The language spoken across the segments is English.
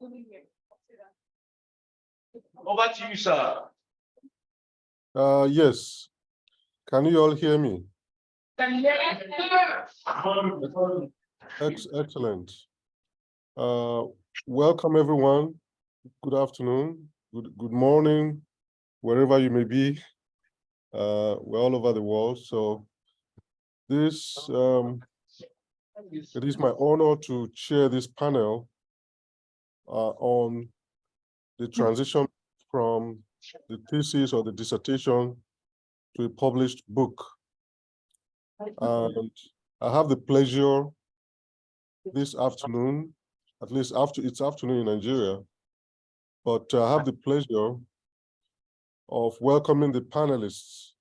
Over to you, sir. Yes. Can you all hear me? Excellent. Welcome, everyone. Good afternoon. Good morning, wherever you may be. We're all over the world. So it is my honor to chair this panel on the transition from the thesis or the dissertation to a published book. And I have the pleasure this afternoon, at least it's afternoon in Nigeria, but I have the pleasure of welcoming the panelists.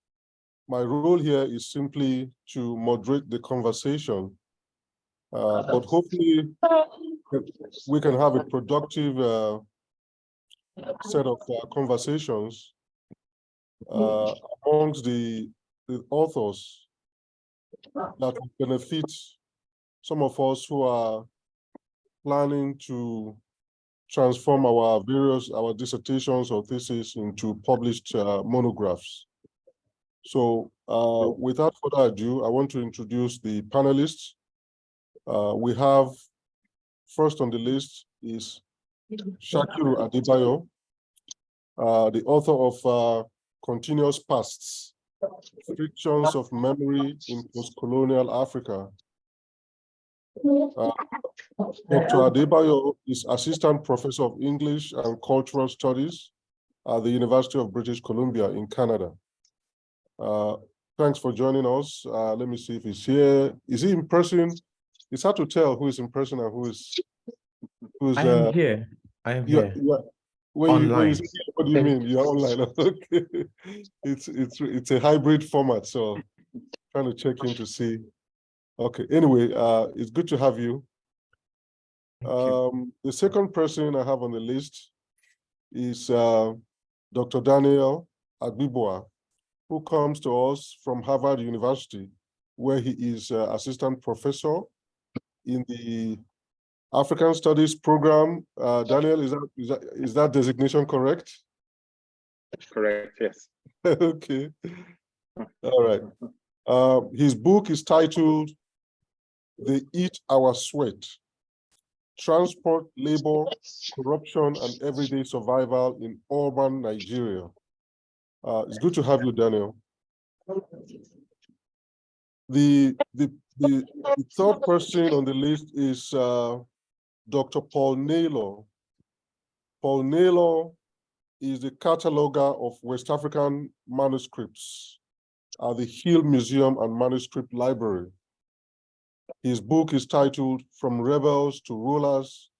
My role here is simply to moderate the conversation, but hopefully we can have a productive set of conversations amongst the authors that will benefit some of us who are planning to transform our dissertations or theses into published monographs. So without further ado, I want to introduce the panelists. We have first on the list is Shakiru Adebayo, the author of Continuous Pasts, Fictions of Memory in Post-Colonial Africa. Dr. Adebayo is Assistant Professor of English and Cultural Studies at the University of British Columbia in Canada. Thanks for joining us. Let me see if he's here. Is he in person? It's hard to tell who is in person and who's I am here. I am here. When you say, what do you mean? You're online. Okay. It's a hybrid format, so trying to check in to see. Okay. Anyway, it's good to have you. The second person I have on the list is Dr. Daniel Agbiboa, who comes to us from Harvard University, where he is assistant professor in the African Studies program. Daniel, is that designation correct? Correct, yes. Okay. All right. His book is titled They Eat Our Sweat: Transport, Labor, Corruption, and Everyday Survival in Urban Nigeria. It's good to have you, Daniel. The third person on the list is Dr. Paul Naylor. Paul Naylor is the cataloger of West African manuscripts at the Hill Museum and Manuscript Library. His book is titled From Rebels to Rulers,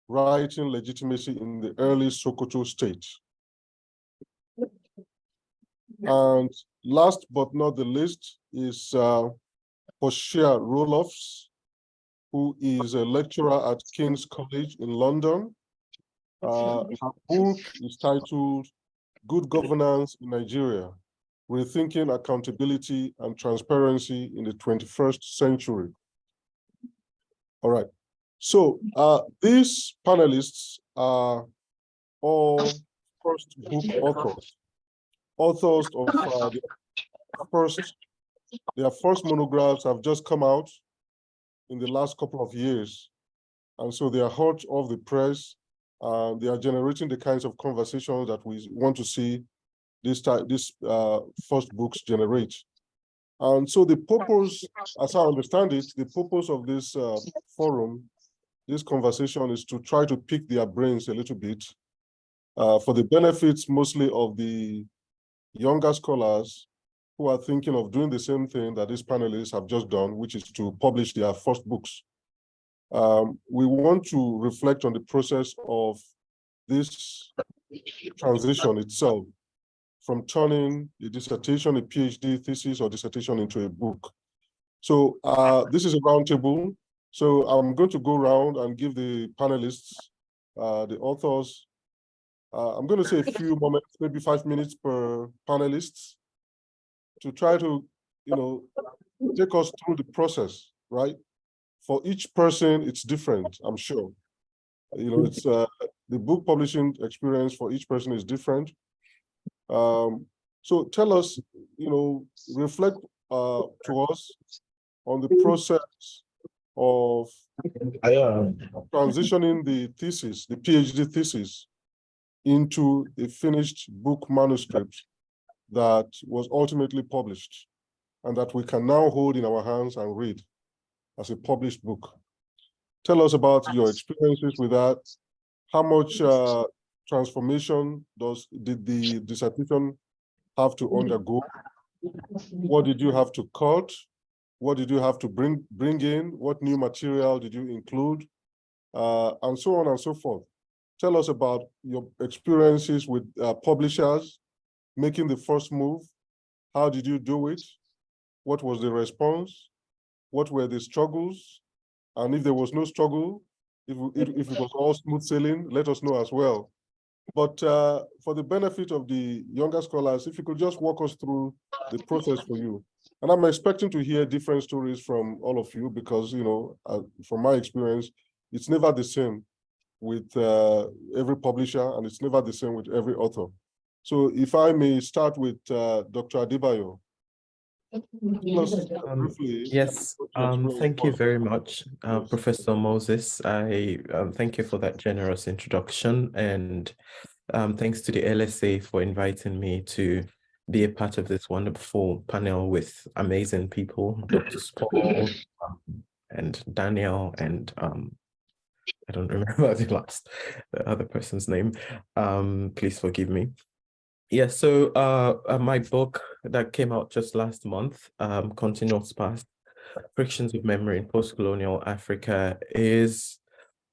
Writing Legitimacy in the Early Sokoto State. And last but not the least is Hoshea Roloffs, who is a lecturer at King's College in London. Her book is titled Good Governance in Nigeria: Rethinking Accountability and Transparency in the 21st Century. All right. So these panelists are all first book authors of their first monographs have just come out in the last couple of years. And so they are hot off the press. They are generating the kinds of conversations that we want to see these first books generate. And so the purpose, as I understand it, the purpose of this forum, this conversation, is to try to pick their brains a little bit for the benefits mostly of the younger scholars who are thinking of doing the same thing that these panelists have just done, which is to publish their first books. We want to reflect on the process of this transition itself, from turning a dissertation, a PhD thesis or dissertation into a book. So this is a roundtable. So I'm going to go around and give the panelists, the authors, I'm going to say a few moments, maybe 5 minutes per panelist, to try to, take us through the process, right? For each person, it's different, I'm sure. It's the book publishing experience for each person is different. So tell us, reflect to us on the process of transitioning the thesis, the PhD thesis, into a finished book manuscript that was ultimately published and that we can now hold in our hands and read as a published book. Tell us about your experiences with that. How much transformation did the dissertation have to undergo? What did you have to cut? What did you have to bring in? What new material did you include? And so on and so forth. Tell us about your experiences with publishers, making the first move. How did you do it? What was the response? What were the struggles? And if there was no struggle, if it was all smooth sailing, let us know as well. But for the benefit of the younger scholars, if you could just walk us through the process for you. And I'm expecting to hear different stories from all of you because, from my experience, it's never the same with every publisher, and it's never the same with every author. So if I may start with Dr. Adebayo. Yes, thank you very much, Professor Moses. I thank you for that generous introduction, and thanks to the LSA for inviting me to be a part of this wonderful panel with amazing people, Dr. Paul and Daniel, and I don't remember the other person's name. Please forgive me. Yeah, so my book that came out just last month, Continuous Past, Frictions of Memory in Post-Colonial Africa, is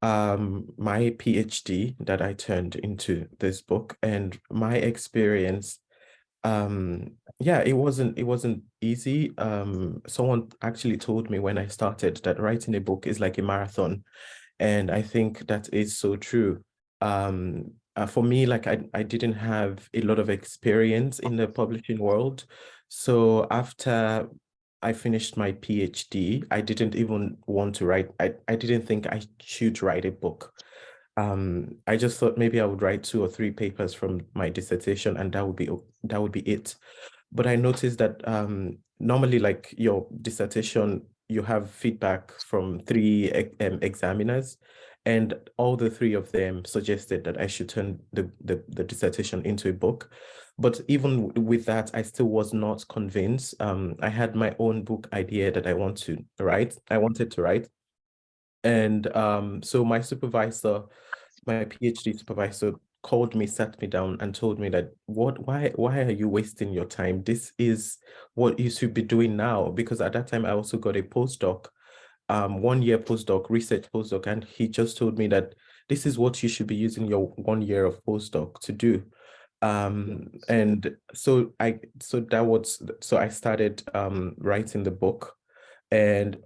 my PhD that I turned into this book. And my experience, yeah, it wasn't easy. Someone actually told me when I started that writing a book is like a marathon. And I think that is so true. For me, like I didn't have a lot of experience in the publishing world. So after I finished my PhD, I didn't even want to write. I didn't think I should write a book. I just thought maybe I would write 2 or 3 papers from my dissertation and that would be it. But I noticed that normally, like your dissertation, you have feedback from 3 examiners, and all the 3 of them suggested that I should turn the dissertation into a book. But even with that, I still was not convinced. I had my own book idea that I wanted to write. And so my supervisor, my PhD supervisor, called me, sat me down and told me that why are you wasting your time? This is what you should be doing now. Because at that time I also got a postdoc, 1-year postdoc, research postdoc, and he just told me that this is what you should be using your 1 year of postdoc to do. And so I started writing the book. And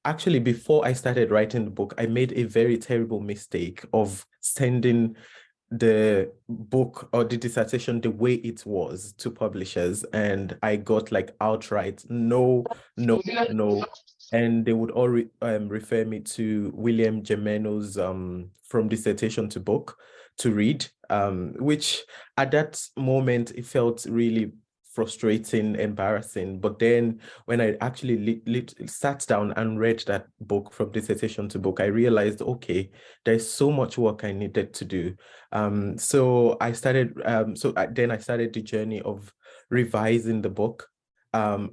actually, before I started writing the book, I made a very terrible mistake of sending the book or the dissertation the way it was to publishers, and I got like outright no. And they would all refer me to William Gemeno's From Dissertation to Book to read, which at that moment it felt really frustrating, embarrassing. But then when I actually sat down and read that book, From Dissertation to Book, I realized, okay, there's so much work I needed to do. So I started, then I started the journey of revising the book.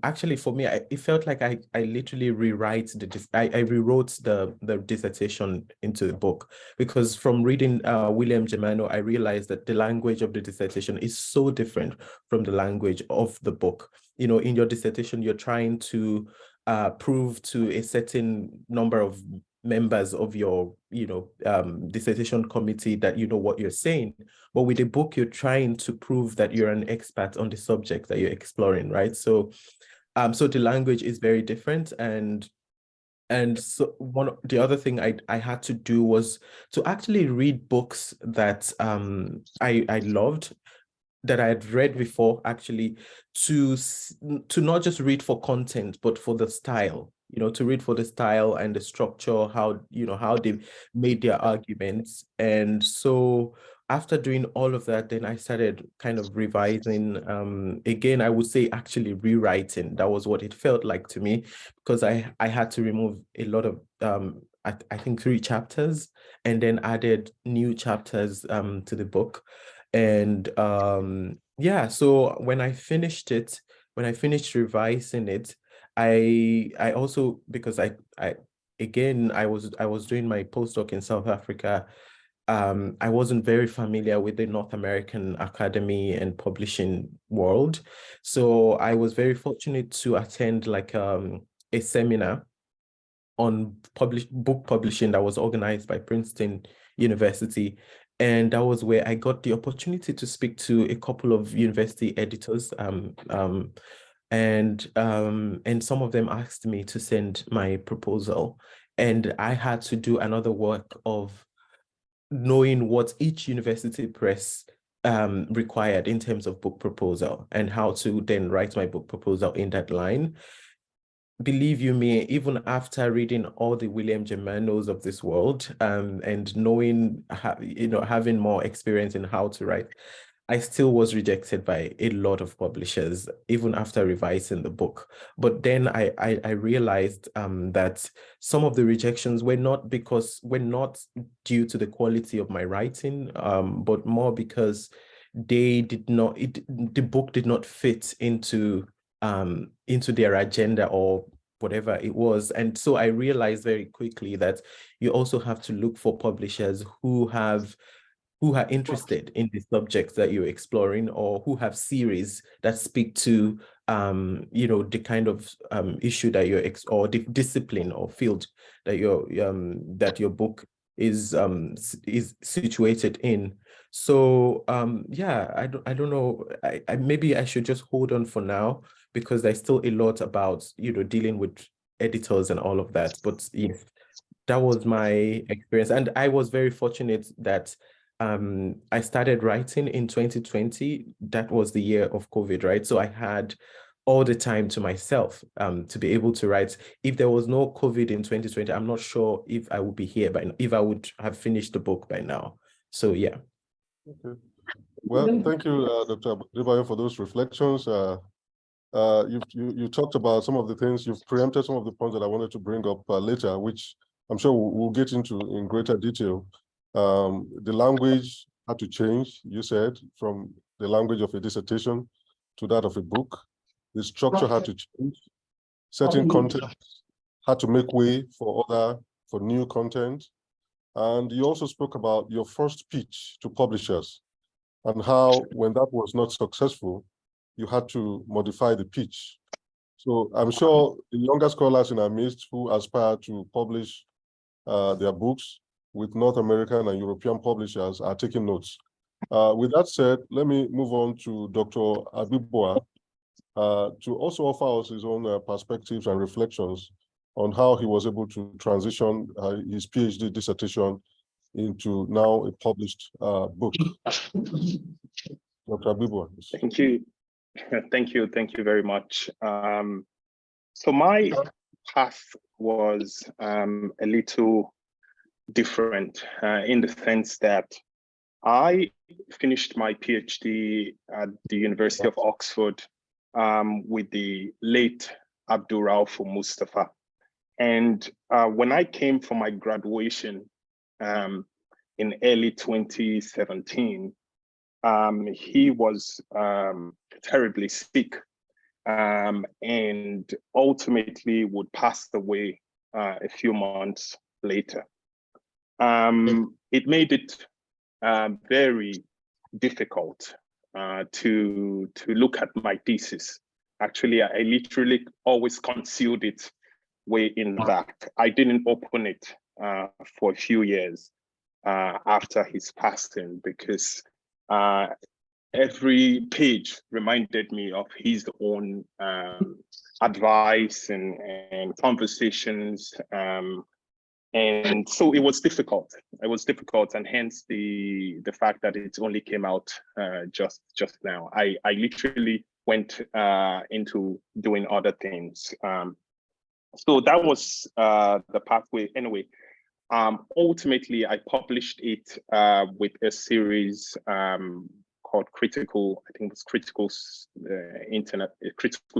Actually, for me, it felt like I literally rewrote the dissertation into the book, because from reading William Gemeno, I realized that the language of the dissertation is so different from the language of the book. You know, in your dissertation, you're trying to prove to a certain number of members of your, dissertation committee that you know what you're saying. But with a book, you're trying to prove that you're an expert on the subject that you're exploring, right? So, so the language is very different. And so the other thing I had to do was to actually read books that I loved, that I had read before, actually, to not just read for content, but for the style. to read for the style and the structure, how they made their arguments. And so after doing all of that, then I started kind of revising. Again, I would say actually rewriting. That was what it felt like to me, because I had to remove a lot of, I think 3 chapters, and then added new chapters to the book. And yeah, so when I finished revising it, I also, because I was doing my postdoc in South Africa, I wasn't very familiar with the North American academy and publishing world. So I was very fortunate to attend like a seminar on book publishing that was organized by Princeton University. And that was where I got the opportunity to speak to a couple of university editors. And some of them asked me to send my proposal. And I had to do another work of knowing what each university press required in terms of book proposal, and how to then write my book proposal in that line. Believe you me, even after reading all the William Germanos of this world, and knowing, having more experience in how to write, I still was rejected by a lot of publishers, even after revising the book. But then I realized that some of the rejections were not due to the quality of my writing, but more because the book did not fit into their agenda or whatever it was. And so I realized very quickly that you also have to look for publishers who are interested in the subjects that you're exploring, or who have series that speak to the kind of issue that you're or the discipline or field that your book is situated in. So yeah, I don't know, I maybe I should just hold on for now, because there's still a lot about dealing with editors and all of that. But yes, that was my experience, and I was very fortunate that I started writing in 2020. That was the year of COVID, right? So I had all the time to myself to be able to write. If there was no COVID in 2020, I'm not sure if I would be here, but if I would have finished the book by now. So yeah. Okay. Well, thank you, Dr. Adebayo, for those reflections. You talked about some of the things, you've preempted some of the points that I wanted to bring up later, which I'm sure we'll get into in greater detail. The language had to change, you said, from the language of a dissertation to that of a book. The structure had to change. Certain content had to make way for new content. And you also spoke about your first pitch to publishers and how, when that was not successful, you had to modify the pitch. So I'm sure the younger scholars in our midst who aspire to publish their books with North American and European publishers are taking notes. With that said, let me move on to Dr. Abibua to also offer us his own perspectives and reflections on how he was able to transition his PhD dissertation into now a published book. Dr. Abibua. Thank you. Thank you very much. So my path was a little different in the sense that I finished my PhD at the University of Oxford with the late Abdul Rauf Mustafa. And when I came for my graduation in early 2017, he was terribly sick and ultimately would pass away a few months later. It made it very difficult to look at my thesis. Actually, I literally always concealed it way in the back. I didn't open it for a few years after his passing, because every page reminded me of his own advice and conversations. And so it was difficult. It was difficult, and hence the fact that it only came out just now. I literally went into doing other things. So that was the pathway. Anyway, ultimately, I published it with a series called Critical, I think it was Critical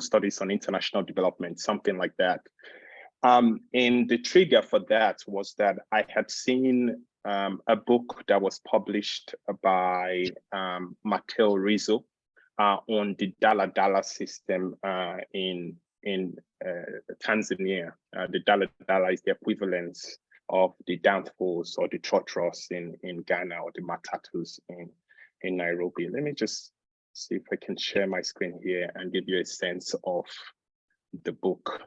Studies on International Development, something like that. And the trigger for that was that I had seen a book that was published by Matteo Rizzo on the Dala system in Tanzania. The Dala is the equivalence of the Danforths or the Chotros in Ghana, or the Matatus in Nairobi. Let me just see if I can share my screen here and give you a sense of the book.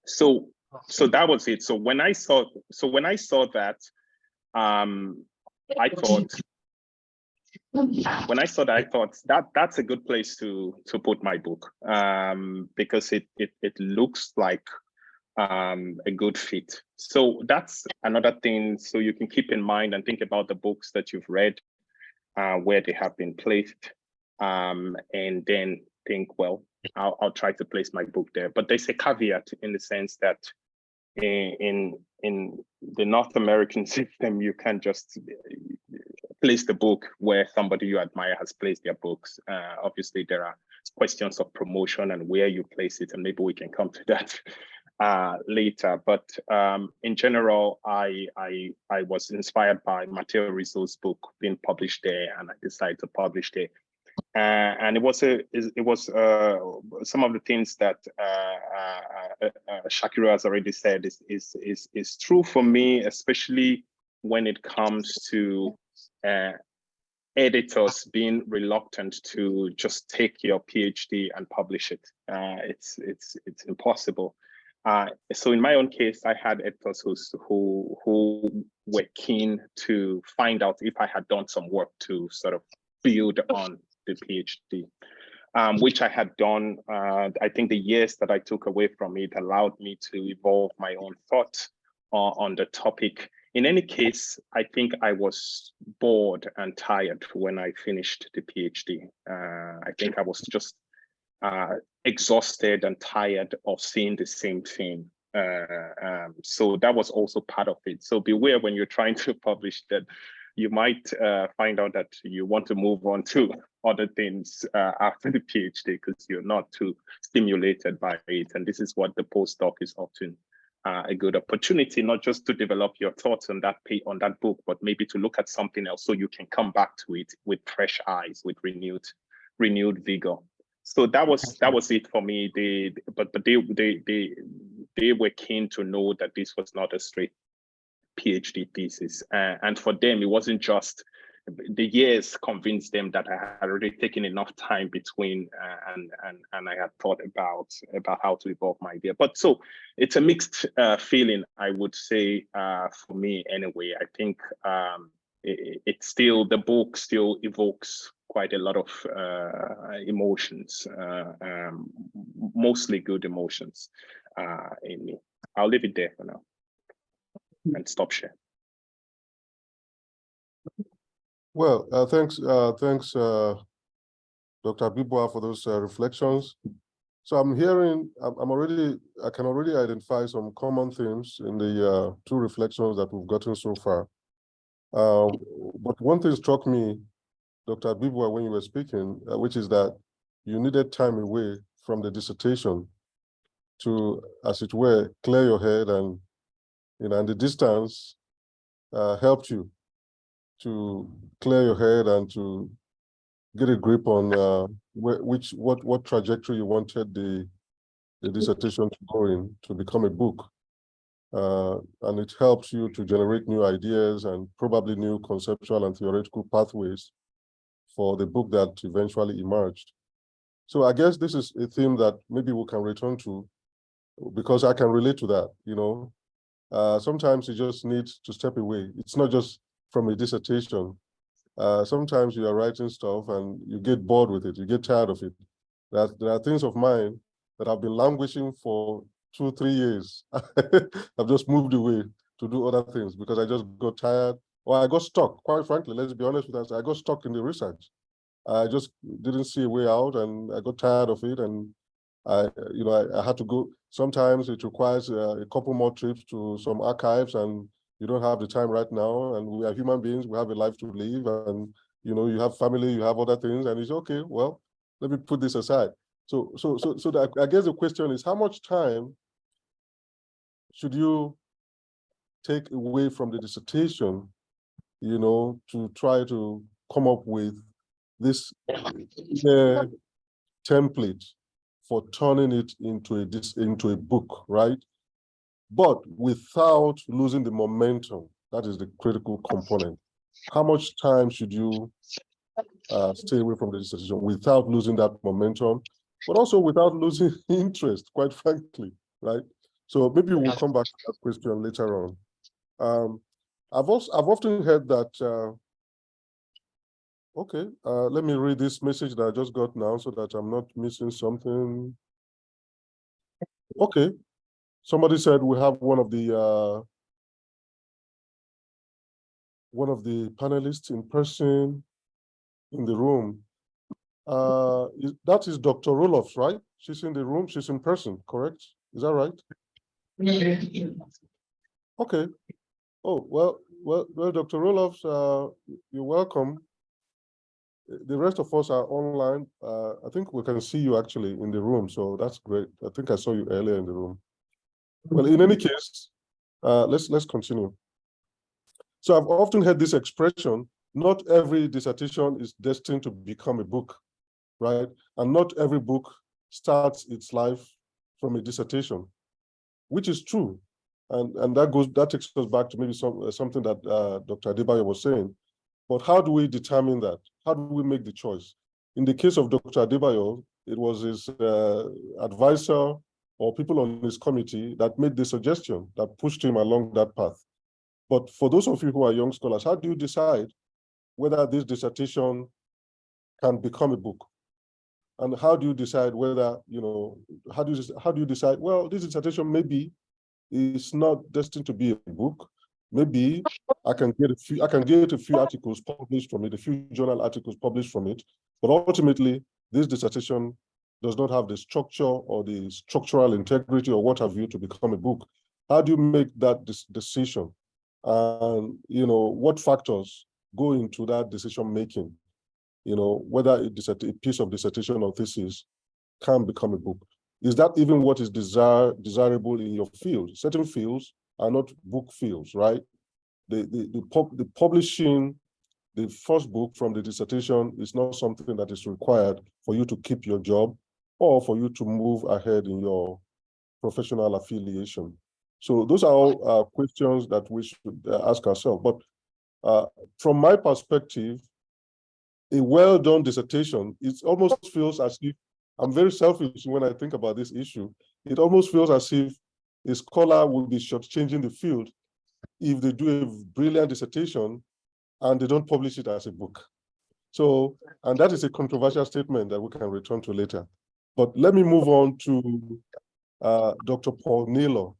So that was it. So when I saw that, I thought that's a good place to put my book, because it looks like a good fit. So that's another thing. So you can keep in mind and think about the books that you've read, where they have been placed, and then think, well, I'll try to place my book there. But there's a caveat in the sense that in the North American system, you can't just place the book where somebody you admire has placed their books. Obviously, there are questions of promotion and where you place it, and maybe we can come to that later. But in general, I was inspired by Matteo Rizzo's book being published there, and I decided to publish there. And it was some of the things that Shakira has already said is true for me, especially when it comes to editors being reluctant to just take your PhD and publish it. It's impossible. So in my own case, I had editors who were keen to find out if I had done some work to sort of build on the PhD, which I had done. I think the years that I took away from it allowed me to evolve my own thought on the topic. In any case, I think I was bored and tired when I finished the PhD. I think I was just exhausted and tired of seeing the same thing. So that was also part of it. So beware when you're trying to publish that you might find out that you want to move on to other things after the PhD because you're not too stimulated by it. And this is what the postdoc is often a good opportunity, not just to develop your thoughts on that book, but maybe to look at something else so you can come back to it with fresh eyes, with renewed vigor. So that was it for me. They were keen to know that this was not a straight PhD thesis, and for them it wasn't just the years convinced them that I had already taken enough time between and I had thought about how to evolve my idea. But so it's a mixed feeling, I would say, for me anyway. I think it's still, the book still evokes quite a lot of emotions, mostly good emotions in me. I'll leave it there for now and stop share. Well, thanks, Dr. Bibwa, for those reflections. So I'm hearing, I can already identify some common themes in the two reflections that we've gotten so far. But one thing struck me, Dr. Bibwa, when you were speaking, which is that you needed time away from the dissertation to, as it were, clear your head, and and the distance helped you to clear your head and to get a grip on what trajectory you wanted the dissertation to go in to become a book. And it helps you to generate new ideas and probably new conceptual and theoretical pathways for the book that eventually emerged. So I guess this is a theme that maybe we can return to, because I can relate to that. Sometimes you just need to step away. It's not just from a dissertation. Sometimes you are writing stuff and you get bored with it, you get tired of it. There are things of mine that have been languishing for 2-3 years. I've just moved away to do other things because I just got tired, or I got stuck. Quite frankly, let's be honest with us, I got stuck in the research. I just didn't see a way out, and I got tired of it, and I had to go. Sometimes it requires a couple more trips to some archives, and you don't have the time right now. And we are human beings; we have a life to live, and you have family, you have other things, and it's okay. Well, let me put this aside. So I guess the question is, how much time should you take away from the dissertation, to try to come up with this template for turning it into a book, right? But without losing the momentum. That is the critical component. How much time should you stay away from the dissertation without losing that momentum, but also without losing interest, quite frankly, right? So maybe we'll come back to that question later on. I've often heard that, okay, let me read this message that I just got now so that I'm not missing something. Okay, somebody said we have one of the panelists in person in the room. That is Dr. Roloff, right? She's in the room, she's in person, correct? Is that right? Okay. Oh, well, Dr. Roloff, you're welcome. The rest of us are online. I think we can see you actually in the room, so that's great. I think I saw you earlier in the room. Well, in any case, let's continue. So I've often heard this expression, not every dissertation is destined to become a book, right? And not every book starts its life from a dissertation, which is true. And that takes us back to maybe something that Dr. Adebayo was saying. But how do we determine that? How do we make the choice? In the case of Dr. Adebayo, it was his advisor or people on his committee that made the suggestion, that pushed him along that path. But for those of you who are young scholars, how do you decide whether this dissertation can become a book? And how do you decide whether, how do you decide, well, this dissertation maybe is not destined to be a book. Maybe I can get a few articles published from it, a few journal articles published from it, but ultimately this dissertation does not have the structure or the structural integrity or what have you to become a book. How do you make that decision? And what factors go into that decision making? Whether a piece of dissertation or thesis can become a book. Is that even what is desirable in your field? Certain fields are not book fields, right? The publishing the first book from the dissertation is not something that is required for you to keep your job or for you to move ahead in your professional affiliation. So those are all questions that we should ask ourselves. But from my perspective, a well-done dissertation, it almost feels as if, I'm very selfish when I think about this issue, it almost feels as if a scholar would be shortchanging the field if they do a brilliant dissertation and they don't publish it as a book. So, and that is a controversial statement that we can return to later. But let me move on to Dr. Paul Naylor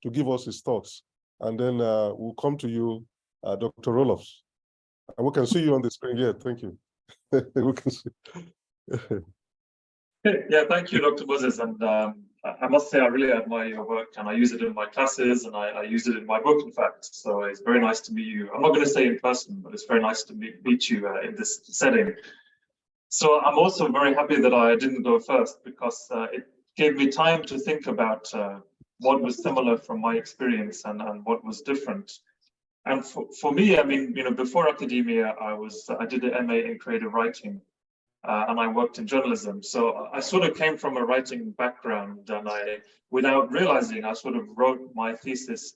to give us his thoughts. And then we'll come to you, Dr. Roloff. And we can see you on the screen. Yeah, thank you. We can see. Yeah, thank you, Dr. Moses. And I must say, I really admire your work, and I use it in my classes, and I use it in my book, in fact. So it's very nice to meet you. I'm not going to say in person, but it's very nice to meet you in this setting. So I'm also very happy that I didn't go first, because it gave me time to think about what was similar from my experience and what was different. And for me, I mean, before academia, I did an MA in creative writing. And I worked in journalism. So I sort of came from a writing background, and without realizing, I sort of wrote my thesis.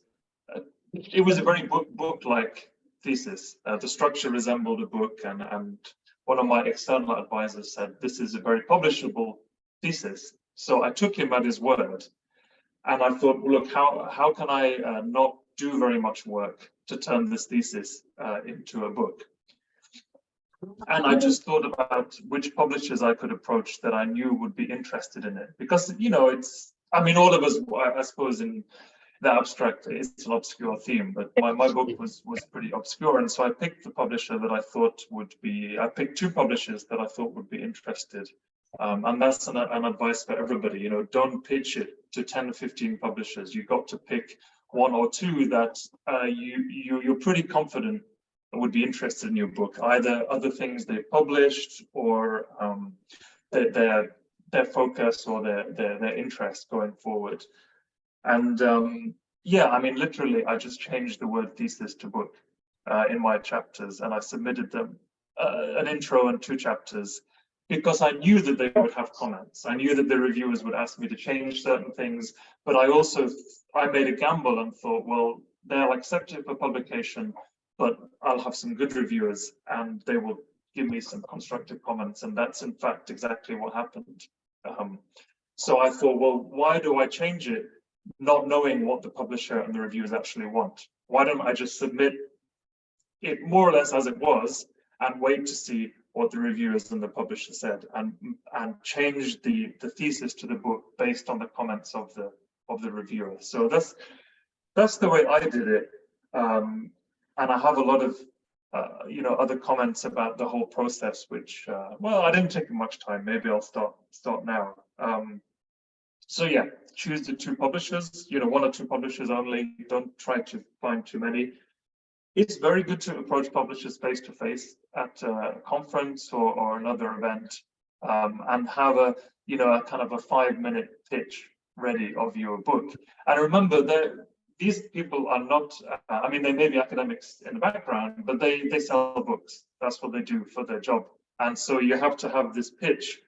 It was a very book-like thesis. The structure resembled a book, and one of my external advisors said, this is a very publishable thesis. So I took him at his word. And I thought, well, look, how can I not do very much work to turn this thesis into a book? And I just thought about which publishers I could approach that I knew would be interested in it. Because, all of us, I suppose, in the abstract, it's an obscure theme, but my book was pretty obscure. And so I picked the publisher that I picked two publishers that I thought would be interested And that's an advice for everybody. You know, don't pitch it to 10 or 15 publishers. You've got to pick one or two that you're pretty confident would be interested in your book, either other things they've published or their focus or their interest going forward. And yeah, I mean, literally, I just changed the word thesis to book in my chapters, and I submitted them an intro and 2 chapters, because I knew that they would have comments. I knew that the reviewers would ask me to change certain things, but I made a gamble and thought, well, they'll accept it for publication, but I'll have some good reviewers and they will give me some constructive comments. And that's in fact exactly what happened. So I thought, well, why do I change it, not knowing what the publisher and the reviewers actually want? Why don't I just submit it more or less as it was and wait to see what the reviewers and the publisher said, and change the thesis to the book based on the comments of the reviewer. So that's the way I did it. And I have a lot of other comments about the whole process, which well, I didn't take much time. Maybe I'll start now. So yeah, choose the 2 publishers, 1 or 2 publishers only. Don't try to find too many. It's very good to approach publishers face to face at a conference or another event, and have a kind of a 5-minute pitch ready of your book. And remember that these people are not, I mean, they may be academics in the background, but they sell books. That's what they do for their job. And so you have to have this pitch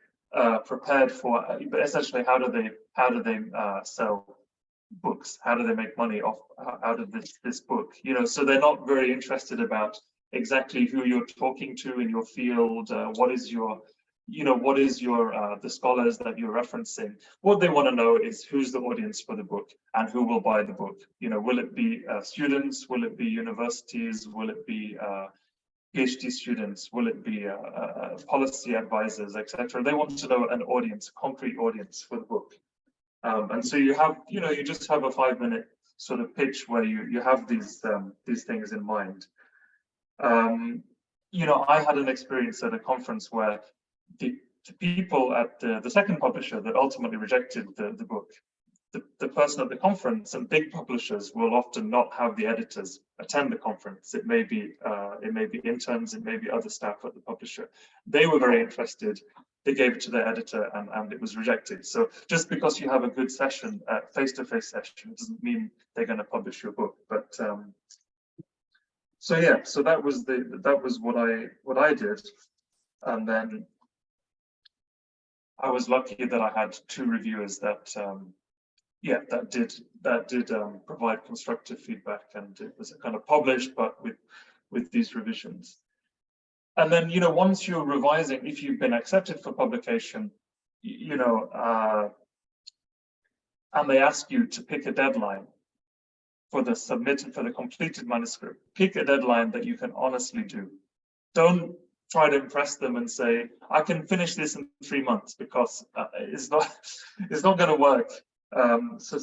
prepared for, but essentially, how do they sell books? How do they make money out of this book? So they're not very interested about exactly who you're talking to in your field. What is your the scholars that you're referencing? What they want to know is who's the audience for the book and who will buy the book. Will it be students? Will it be universities? Will it be PhD students? Will it be policy advisors, etc.? They want to know an audience, a concrete audience for the book. And so you have, you just have a 5-minute sort of pitch where you have these things in mind. I had an experience at a conference where the people at the second publisher that ultimately rejected the book, the person at the conference, and big publishers will often not have the editors attend the conference. It may be interns, it may be other staff at the publisher. They were very interested. They gave it to their editor, and it was rejected. So just because you have a good session, face-to-face session, doesn't mean they're going to publish your book. But so yeah, so that was what I did, and then I was lucky that I had 2 reviewers that did provide constructive feedback, and it was kind of published, but with these revisions. And then, once you're revising, if you've been accepted for publication, and they ask you to pick a deadline for the completed manuscript, pick a deadline that you can honestly do. Don't try to impress them and say, I can finish this in 3 months, because it's not going to work. So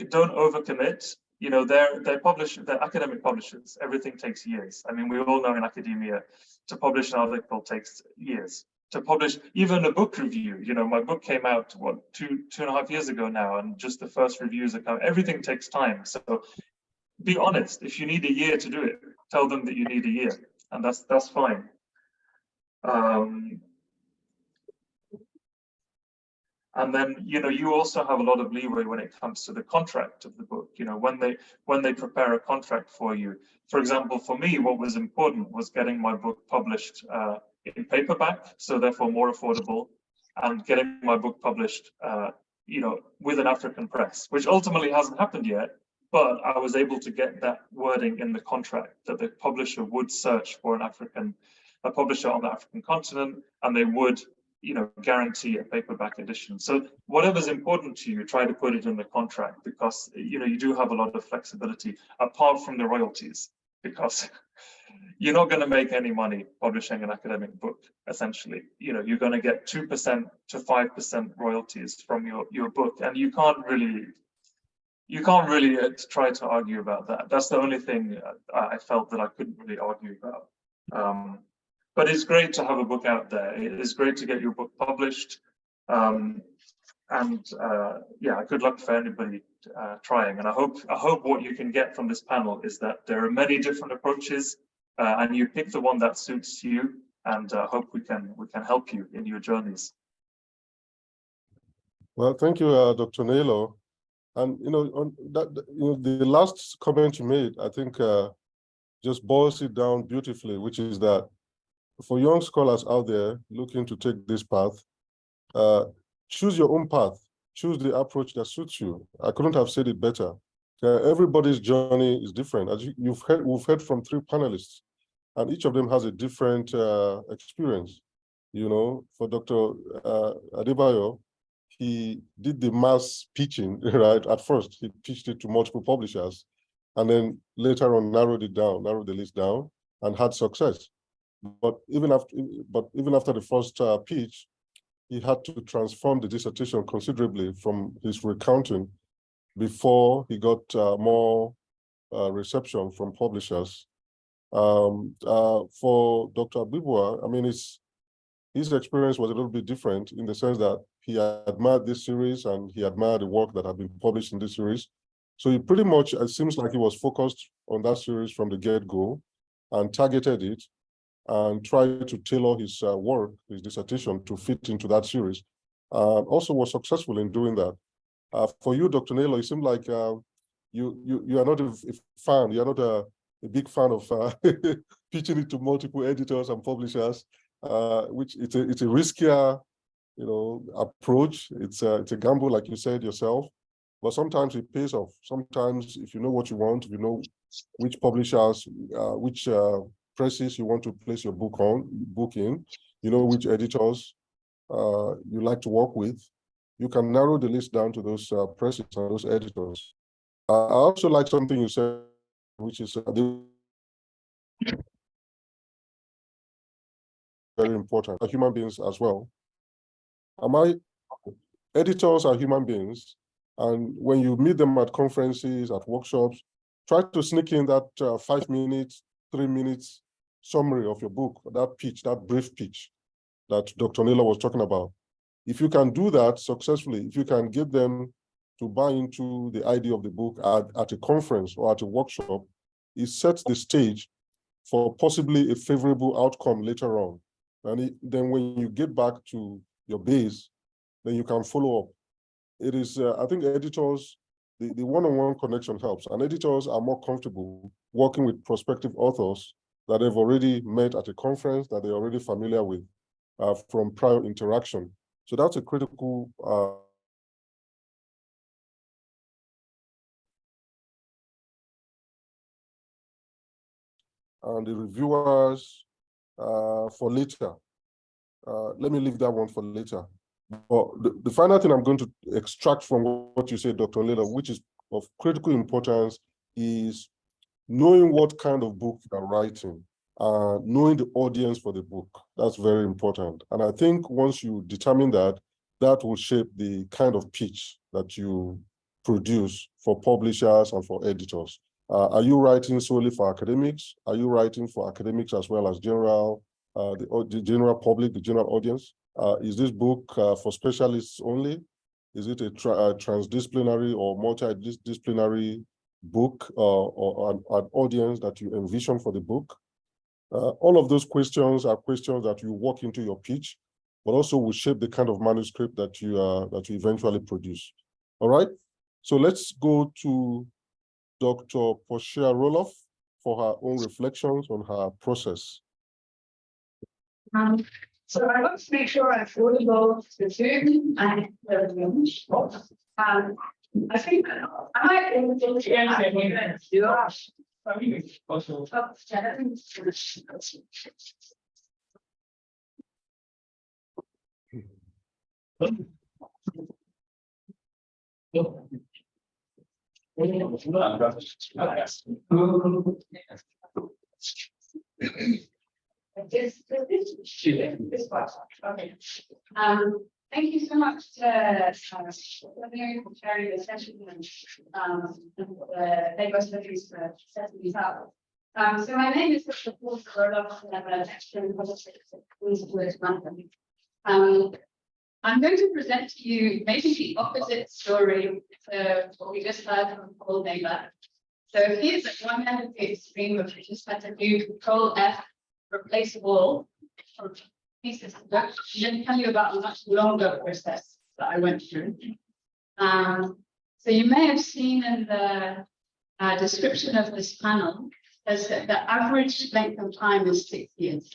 don't overcommit. They're academic publishers. Everything takes years. I mean, we all know in academia, to publish an article takes years. To publish even a book review, my book came out, two and a half years ago now, and just the first reviews are coming. Everything takes time. So be honest. If you need a year to do it, tell them that you need a year, and that's fine. And then, you also have a lot of leeway when it comes to the contract of the book. When they prepare a contract for you. For example, for me, what was important was getting my book published in paperback, so therefore more affordable, and getting my book published, with an African press, which ultimately hasn't happened yet. But I was able to get that wording in the contract that the publisher would search for a publisher on the African continent, and they would guarantee a paperback edition. So whatever's important to you, try to put it in the contract, because you do have a lot of flexibility apart from the royalties, because you're not going to make any money publishing an academic book. Essentially, you're going to get 2% to 5% royalties from your book, and you can't really try to argue about that. That's the only thing I felt that I couldn't really argue about. But it's great to have a book out there. It is great to get your book published. Yeah, good luck for anybody trying. And I hope what you can get from this panel is that there are many different approaches, and you pick the one that suits you. And hope we can help you in your journeys. Well, thank you, Dr. Naylor. And on that, the last comment you made, I think, just boils it down beautifully, which is that for young scholars out there looking to take this path, choose your own path. Choose the approach that suits you. I couldn't have said it better. Everybody's journey is different. As we've heard from 3 panelists, and each of them has a different experience. For Dr. Adebayo, he did the mass pitching, right? At first, he pitched it to multiple publishers, and then later on narrowed the list down, and had success. But even after the first pitch, he had to transform the dissertation considerably from his recounting before he got more reception from publishers. For Dr. Abibua, I mean, his experience was a little bit different in the sense that he admired this series and he admired the work that had been published in this series. So he pretty much, it seems like he was focused on that series from the get-go and targeted it and tried to tailor his work, his dissertation, to fit into that series. Also was successful in doing that. For you, Dr. Naylor, it seemed like you are not a fan, you're not a big fan of pitching it to multiple editors and publishers, which it's a riskier, approach. It's a gamble, like you said yourself, but sometimes it pays off. Sometimes, if you know what you want, you know which publishers, which presses you want to place your book in, you know which editors you like to work with, you can narrow the list down to those presses and those editors. I also like something you said, which is very important. Human beings as well. Editors are human beings, and when you meet them at conferences, at workshops, try to sneak in that 5 minutes, 3 minutes summary of your book, that pitch, that brief pitch that Dr. Naylor was talking about. If you can do that successfully, if you can get them to buy into the idea of the book at a conference or at a workshop, it sets the stage for possibly a favorable outcome later on. And then when you get back to your base, then you can follow up. It is, I think editors, the one-on-one connection helps, and editors are more comfortable working with prospective authors that they've already met at a conference, that they're already familiar with from prior interaction. So that's a critical and the reviewers for later. Let me leave that one for later. But the final thing I'm going to extract from what you said, Dr. Naylor, which is of critical importance, is knowing what kind of book you're writing, knowing the audience for the book. That's very important. And I think once you determine that, that will shape the kind of pitch that you produce for publishers and for editors. Are you writing solely for academics? Are you writing for academics as well as the general public, the general audience? Is this book for specialists only? Is it a transdisciplinary or multidisciplinary book or an audience that you envision for the book? All of those questions are questions that you work into your pitch, but also will shape the kind of manuscript that you eventually produce. All right. So let's go to Dr. Portia Roloff for her own reflections on her process. So I want to make sure I fully go to the food and the I think I might be able to do that. Thank you so much to for sharing the session and Lagos Studies for setting these up. So my name is Dr. Paul Roloff, and I'm an expert in politics at Queen's College London. I'm going to present to you maybe the opposite story to what we just heard from Paul Naylor. So here's at one end of the extreme of we just had to do Control F, replace all from Thesis to book. I'm going to tell you about a much longer process that I went through. So you may have seen in the description of this panel, there's the average length of time is 6 years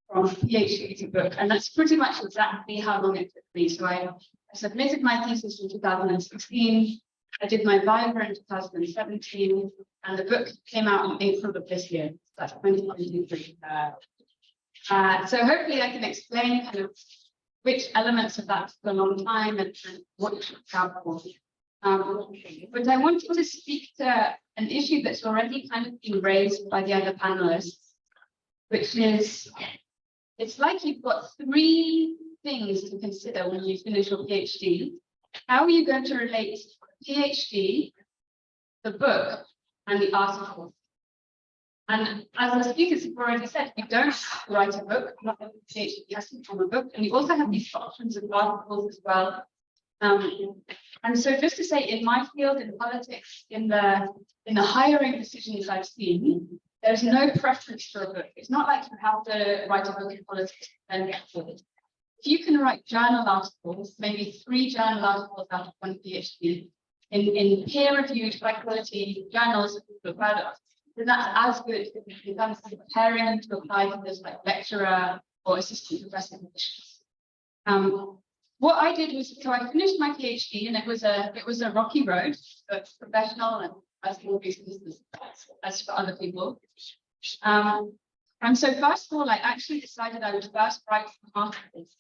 from PhD to book, and that's pretty much exactly how long it took me. So I submitted my thesis in 2016, I did my Viva in 2017, and the book came out in April of this year, that's 2023. So hopefully I can explain kind of which elements of that took a long time and what it took out for. But I wanted to speak to an issue that's already kind of been raised by the other panelists, which is, it's like you've got 3 things to consider when you finish your PhD. How are you going to relate PhD, the book, and the article? And as the speakers have already said, you don't write a book, not every PhD has to become a book, and you also have these options of articles as well. And so just to say, in my field, in politics, in the hiring decisions I've seen, there's no preference for a book. It's not like you have to write a book in politics and then get forward. If you can write journal articles, maybe 3 journal articles out of 1 PhD, in peer-reviewed, high-quality journals that people are proud of, then that's as good in terms of preparing to apply for this like lecturer or assistant professor positions. What I did was, so I finished my PhD, and it was a rocky road, but professional and personal business as for other people. And so first of all, I actually decided I would first write some articles,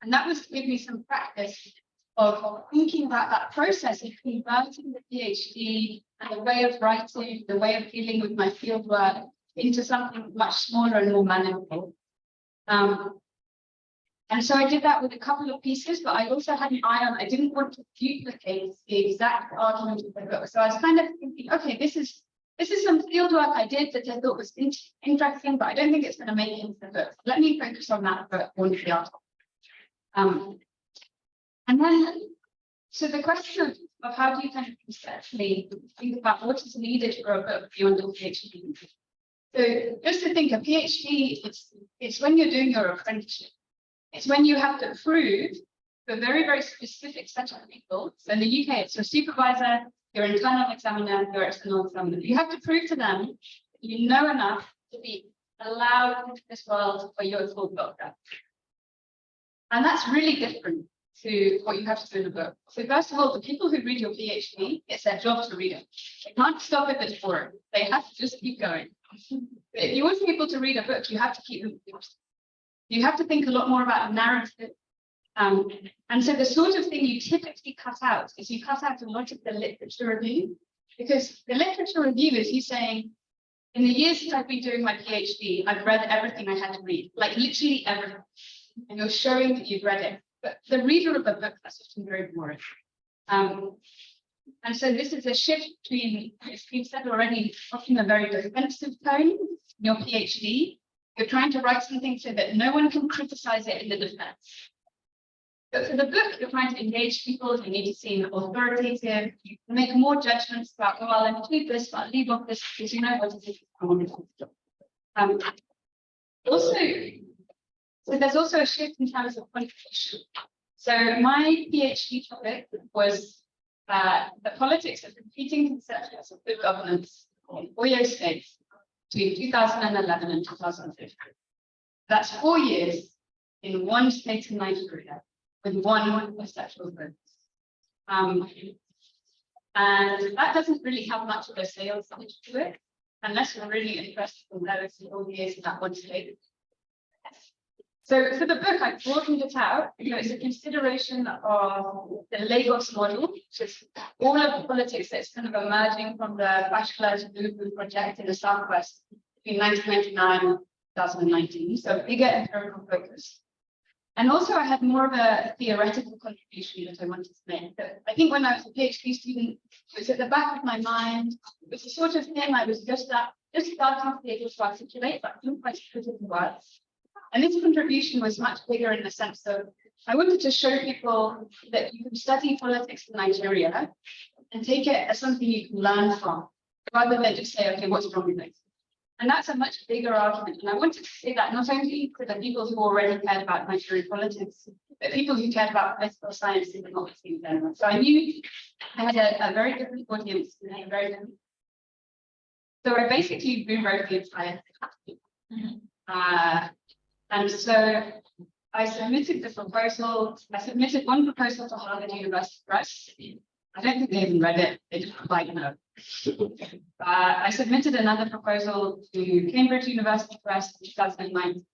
and that was to give me some practice of thinking about that process of converting the PhD and the way of writing, the way of dealing with my fieldwork into something much smaller and more manageable. And so I did that with a couple of pieces, but I also had an eye on, I didn't want to duplicate the exact argument of the book. So I was kind of thinking, okay, this is some fieldwork I did that I thought was interesting, but I don't think it's going to make it into the book. Let me focus on that for one of the articles. And then, so the question of how do you kind of conceptually think about what is needed for a book beyond a PhD? So just to think, a PhD, it's when you're doing your apprenticeship. It's when you have to prove to a very, very specific set of people. So in the UK, it's your supervisor, your internal examiner, your external examiner. You have to prove to them that you know enough to be allowed into this world where you're a full doctor. And that's really different to what you have to do in a book. So first of all, the people who read your PhD, it's their job to read it. They can't stop if it's boring. They have to just keep going. But if you want people to read a book, you have to keep them interested. You have to think a lot more about narrative. And so the sort of thing you typically cut out is you cut out a lot of the literature review, because the literature review is you saying, in the years since I've been doing my PhD, I've read everything I had to read, like literally everything. And you're showing that you've read it. But the reader of the book, that's often very boring. And so this is a shift between, it's been said already, often a very defensive tone in your PhD. You're trying to write something so that no one can criticize it in the defense. But for the book, you're trying to engage people. You need to seem authoritative. You can make more judgments about, oh, I'll include this, but I'll leave off this, because you know what it is. Also, so there's also a shift in terms of qualification. So my PhD topic was the politics of competing conceptions of good governance in Oyo State between 2011 and 2015. That's 4 years in one state in Nigeria with one conceptual focus. And that doesn't really have much of a sales pitch to it, unless you're really interested in those 4 years in that one state. So for the book, I broadened it out. It's a consideration of the Lagos model, which is all of the politics that's kind of emerging from the Bachelor's Movement project in the Southwest between 1999 and 2019. So bigger empirical focus. And also I had more of a theoretical contribution that I wanted to make. But I think when I was a PhD student, it was at the back of my mind. It was the sort of thing I was just just starting to be able to articulate, but I couldn't quite put it in words. And this contribution was much bigger in the sense of I wanted to show people that you can study politics in Nigeria and take it as something you can learn from, rather than just say, okay, what's wrong with it? And that's a much bigger argument. And I wanted to say that not only for the people who already cared about Nigerian politics, but people who cared about political science and democracy in general. So I knew I had a very different audience and a very different. So I basically rewrote the entire thing. And so I submitted the proposal. I submitted one proposal to Harvard University Press. I don't think they even read it. They just replied no. I submitted another proposal to Cambridge University Press in 2019.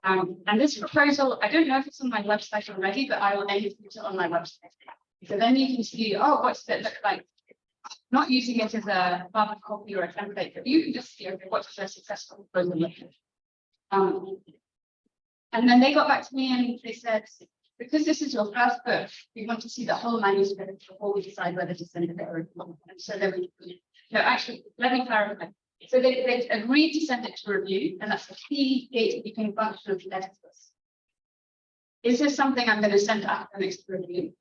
And this proposal, I don't know if it's on my website already, but I will aim to put it on my website. So then you can see, oh, what's it look like? Not using it as a carbon copy or a template, but you can just see, okay, what's a successful proposal look like? And then they got back to me and they said, because this is your first book, we want to see the whole manuscript before we decide whether to send it over. And so they would, no, actually, let me clarify. So they agreed to send it to review, and that's the key gatekeeping function of the editors. Is this something I'm going to send to academics to review?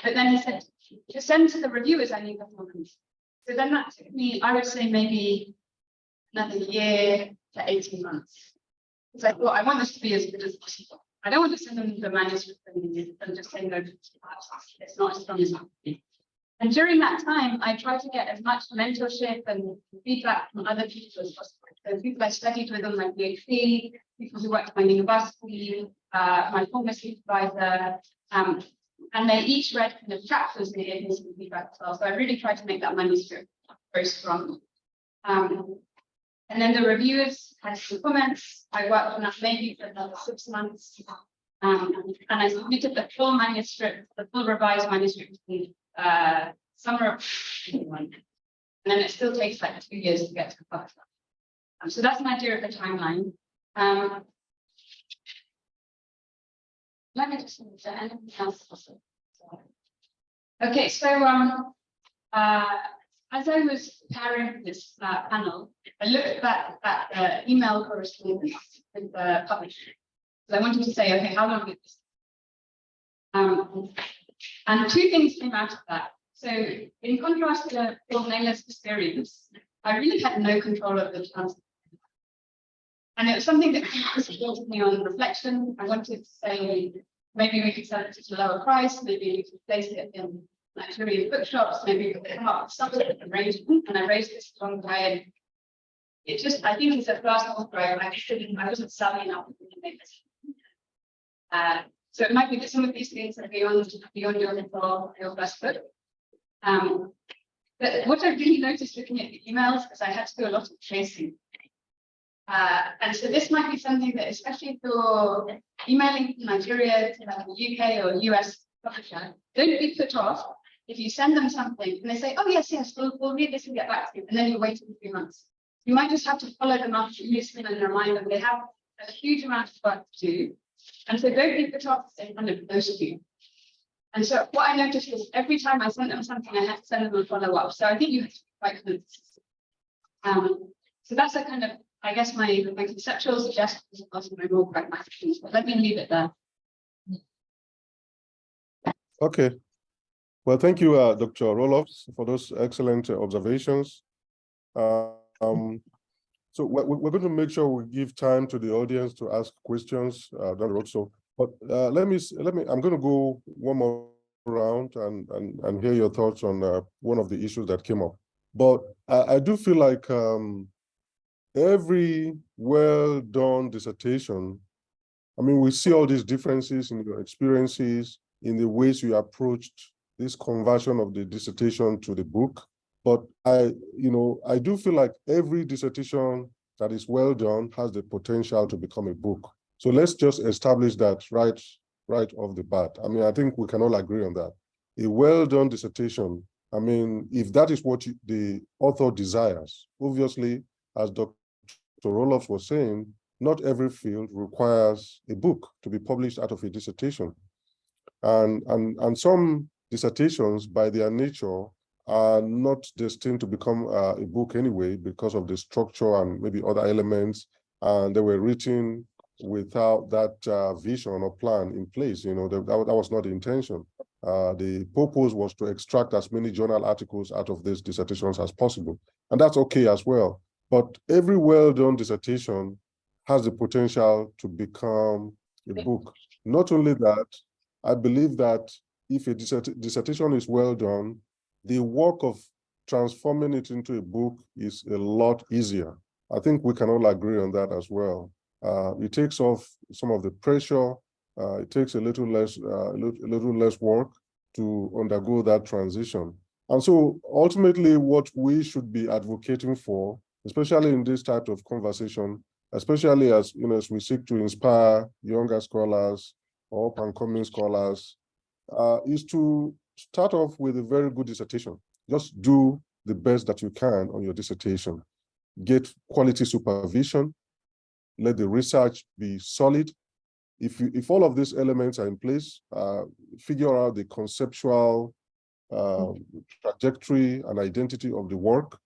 But then he said, to send to the reviewers, I need performance. So then that took me, I would say maybe another year to 18 months. It's like, well, I want this to be as good as possible. I don't want to send them the manuscript and just say no, it's not as strong as it could be. And during that time, I tried to get as much mentorship and feedback from other people as possible. So people I studied with on my PhD, people who worked at my university, my former supervisor, and they each read kind of chapters and they gave me some feedback as well. So I really tried to make that manuscript very strong. And then the reviewers had some comments. I worked on that maybe for another 6 months. And I submitted the full manuscript, the full revised manuscript in summer of 2021. And then it still takes like 2 years to get to the publish. So that's an idea of the timeline. Let me just move to anything else also. Okay, so as I was preparing this panel, I looked back at email correspondence with the publisher. So I wanted to say, okay, how long did this? And two things came out of that. So in contrast to Paul Naylor's experience, I really had no control over the translation. And it was something that supported me on reflection. I wanted to say, maybe we could sell it at a lower price, maybe we could place it in Nigerian bookshops, maybe we could come up with some sort of arrangement. And I raised this along the way. And it just, I think it's a personal growth. I wasn't savvy enough to make this. So it might be that some of these things are beyond your control, your first book. But what I really noticed looking at the emails is I had to do a lot of tracing. And so this might be something that, especially if you're emailing from Nigeria to the UK or US publisher, don't be put off if you send them something and they say, oh, yes, we'll read this and get back to you. And then you wait 3 months. You might just have to follow them up and remind them they have a huge amount of work to do. And so don't be put off in front of those of you. And so what I noticed was every time I sent them something, I had to send them a follow-up. So I think you have to be quite consistent. So that's a kind of, I guess, my conceptual suggestions and my more pragmatic things, but let me leave it there. Okay. Well, thank you, Dr. Roloffs, for those excellent observations. So we're going to make sure we give time to the audience to ask questions down the road. So, but let me. I'm going to go one more round and hear your thoughts on one of the issues that came up. But I do feel like every well-done dissertation, I mean, we see all these differences in your experiences, in the ways you approached this conversion of the dissertation to the book. But I do feel like every dissertation that is well done has the potential to become a book. So let's just establish that right off the bat. I mean, I think we can all agree on that. A well-done dissertation, I mean, if that is what the author desires, obviously, as Dr. Roloffs was saying, not every field requires a book to be published out of a dissertation. And some dissertations, by their nature, are not destined to become a book anyway because of the structure and maybe other elements, and they were written without that vision or plan in place. You know, that was not the intention. The purpose was to extract as many journal articles out of these dissertations as possible, and that's okay as well. But every well-done dissertation has the potential to become a book. Not only that, I believe that if a dissertation is well done, the work of transforming it into a book is a lot easier. I think we can all agree on that as well. It takes off some of the pressure. It takes a little less work to undergo that transition. And so ultimately what we should be advocating for, especially in this type of conversation, especially as, you know, as we seek to inspire younger scholars or up-and-coming scholars, is to start off with a very good dissertation. Just do the best that you can on your dissertation. Get quality supervision. Let the research be solid. If all of these elements are in place, figure out the conceptual trajectory and identity of the work.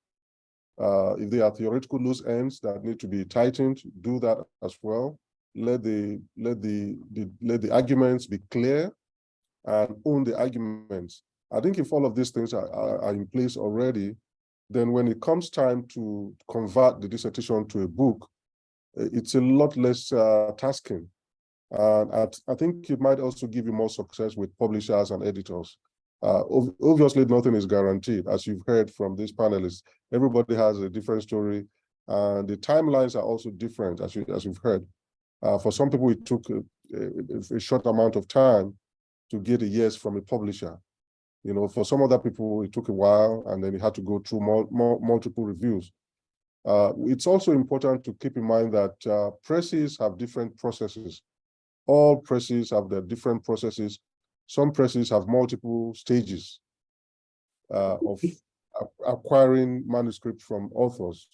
If there are theoretical loose ends that need to be tightened, do that as well. Let the arguments be clear and own the arguments. I think if all of these things are in place already, then when it comes time to convert the dissertation to a book, it's a lot less tasking. I think it might also give you more success with publishers and editors. Obviously, nothing is guaranteed. As you've heard from these panelists, everybody has a different story, and the timelines are also different, as you've heard. For some people, it took a short amount of time to get a yes from a publisher. You know, for some other people, it took a while, and then you had to go through multiple reviews. It's also important to keep in mind that presses have different processes. All presses have their different processes. Some presses have multiple stages of acquiring manuscripts from authors.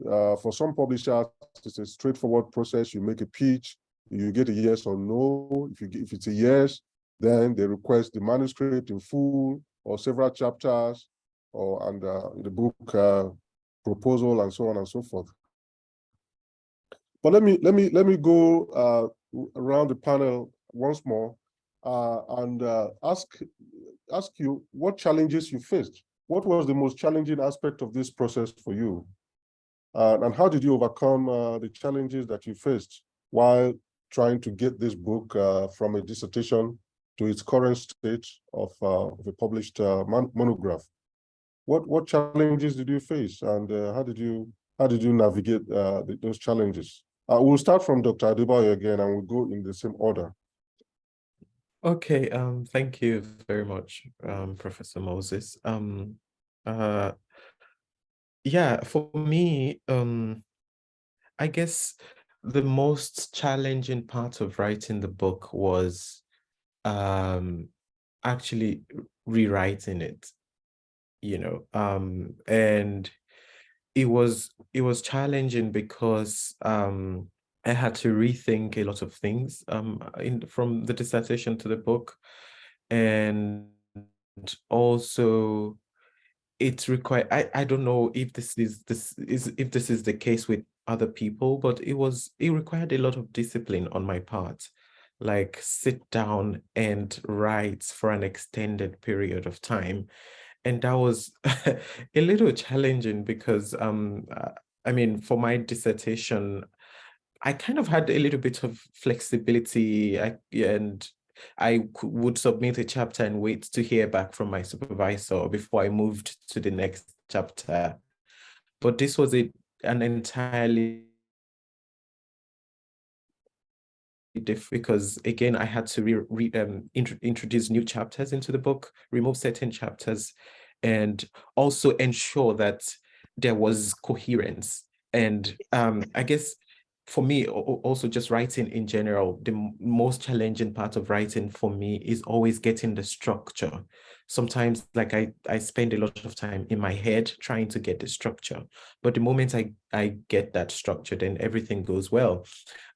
For some publishers, it's a straightforward process. You make a pitch, you get a yes or no. If it's a yes, then they request the manuscript in full or several chapters, and the book proposal, and so on and so forth. But let me go around the panel once more and ask you what challenges you faced. What was the most challenging aspect of this process for you? And how did you overcome the challenges that you faced while trying to get this book from a dissertation to its current state of a published monograph? What challenges did you face, and how did you navigate those challenges? We'll start from Dr. Adebayo again, and we'll go in the same order. Okay, thank you very much, Professor Moses. Yeah, for me, I guess the most challenging part of writing the book was actually rewriting it, you know, and it was challenging because I had to rethink a lot of things from the dissertation to the book, and also it's required. I don't know if this is the case with other people, but it required a lot of discipline on my part, like sit down and write for an extended period of time. And that was a little challenging because I mean, for my dissertation, I kind of had a little bit of flexibility, and I would submit a chapter and wait to hear back from my supervisor before I moved to the next chapter. But this was an entirely different, because again, I had to introduce new chapters into the book, remove certain chapters, and also ensure that there was coherence. And I guess for me, also just writing in general, the most challenging part of writing for me is always getting the structure. Sometimes, like I spend a lot of time in my head trying to get the structure, but the moment I get that structure, then everything goes well,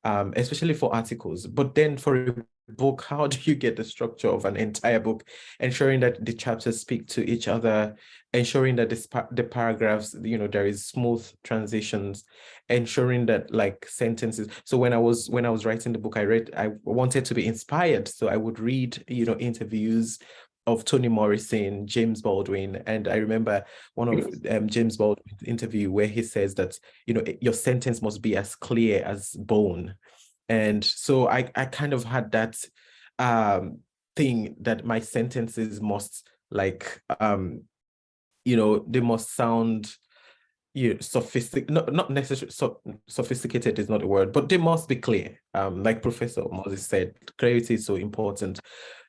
especially for articles. But then for a book, how do you get the structure of an entire book, ensuring that the chapters speak to each other, ensuring that the paragraphs, you know, there is smooth transitions, ensuring that like sentences. So when I was writing the book, I wanted to be inspired. So I would read, you know, interviews of Toni Morrison, James Baldwin. And I remember one of James Baldwin's interview where he says that, you know, your sentence must be as clear as bone. And so I kind of had that thing that my sentences must like, you know, they must sound, you know, sophisticated, not necessarily sophisticated is not a word, but they must be clear. Like Professor Moses said, clarity is so important.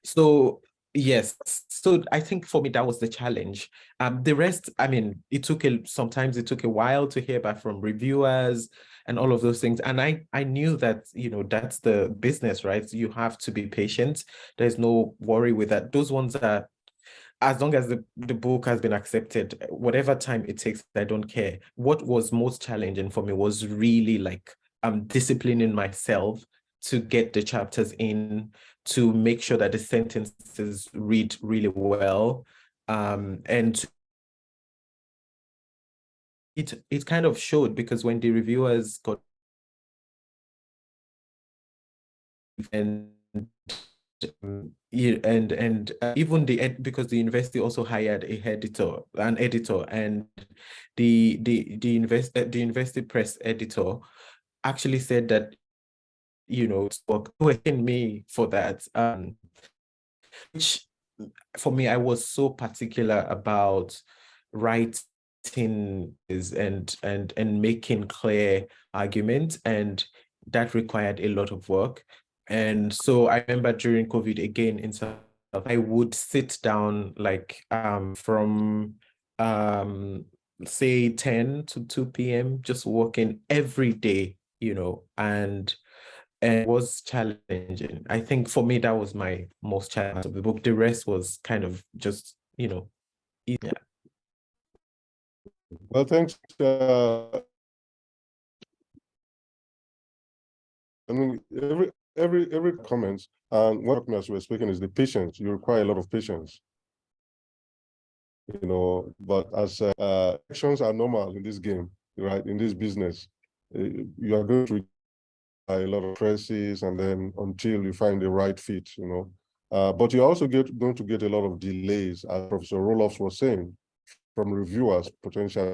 So yes, so I think for me that was the challenge. The rest, I mean, sometimes it took a while to hear back from reviewers and all of those things. And I knew that, you know, that's the business, right? You have to be patient. There's no worry with that. Those ones are, as long as the book has been accepted, whatever time it takes, I don't care. What was most challenging for me was really like disciplining myself to get the chapters in, to make sure that the sentences read really well. And it kind of showed, because when the reviewers got and even because the university also hired an editor, and the university press editor actually said that, you know, working me for that, which for me, I was so particular about writing and making clear arguments, and that required a lot of work. And so I remember during COVID, again in South, I would sit down like from say 10 to 2 p.m. just working every day, you know, and it was challenging. I think for me, that was my most challenge of the book. The rest was kind of just, you know, yeah. Well, thanks. I mean, every comment, and what as we were speaking is the patience. You require a lot of patience, you know. But as actions are normal in this game, right? In this business, you are going to a lot of presses, and then until you find the right fit, you know. But you're also going to get a lot of delays, as Professor Roloff was saying, from reviewers potentially.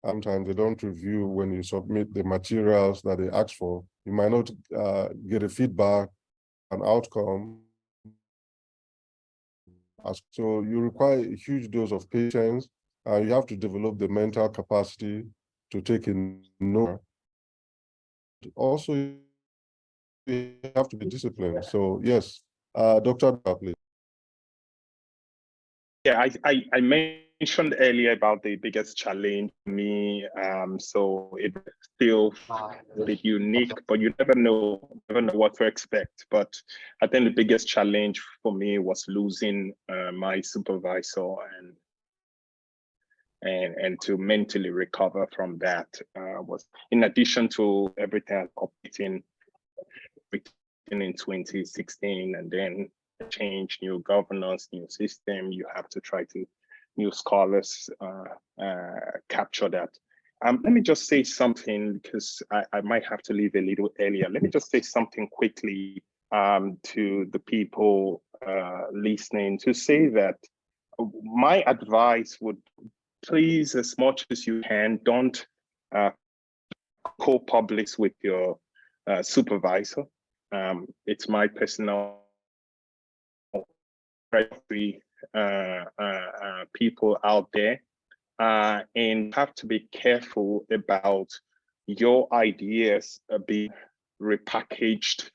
Sometimes they don't review when you submit the materials that they ask for. You might not get a feedback, an outcome. So you require a huge dose of patience. You have to develop the mental capacity to take in note. Also, you have to be disciplined. So yes, Dr. please. Yeah, I mentioned earlier about the biggest challenge for me. So it's still a bit unique, but you never know what to expect. But I think the biggest challenge for me was losing my supervisor, and to mentally recover from that was, in addition to everything operating in 2016, and then change, new governance, new system. You have to try to, new scholars capture that. Let me just say something, because I might have to leave a little earlier. Let me just say something quickly to the people listening, to say that my advice would, please, as much as you can, don't co-publish with your supervisor. It's my personal people out there, and have to be careful about your ideas being repackaged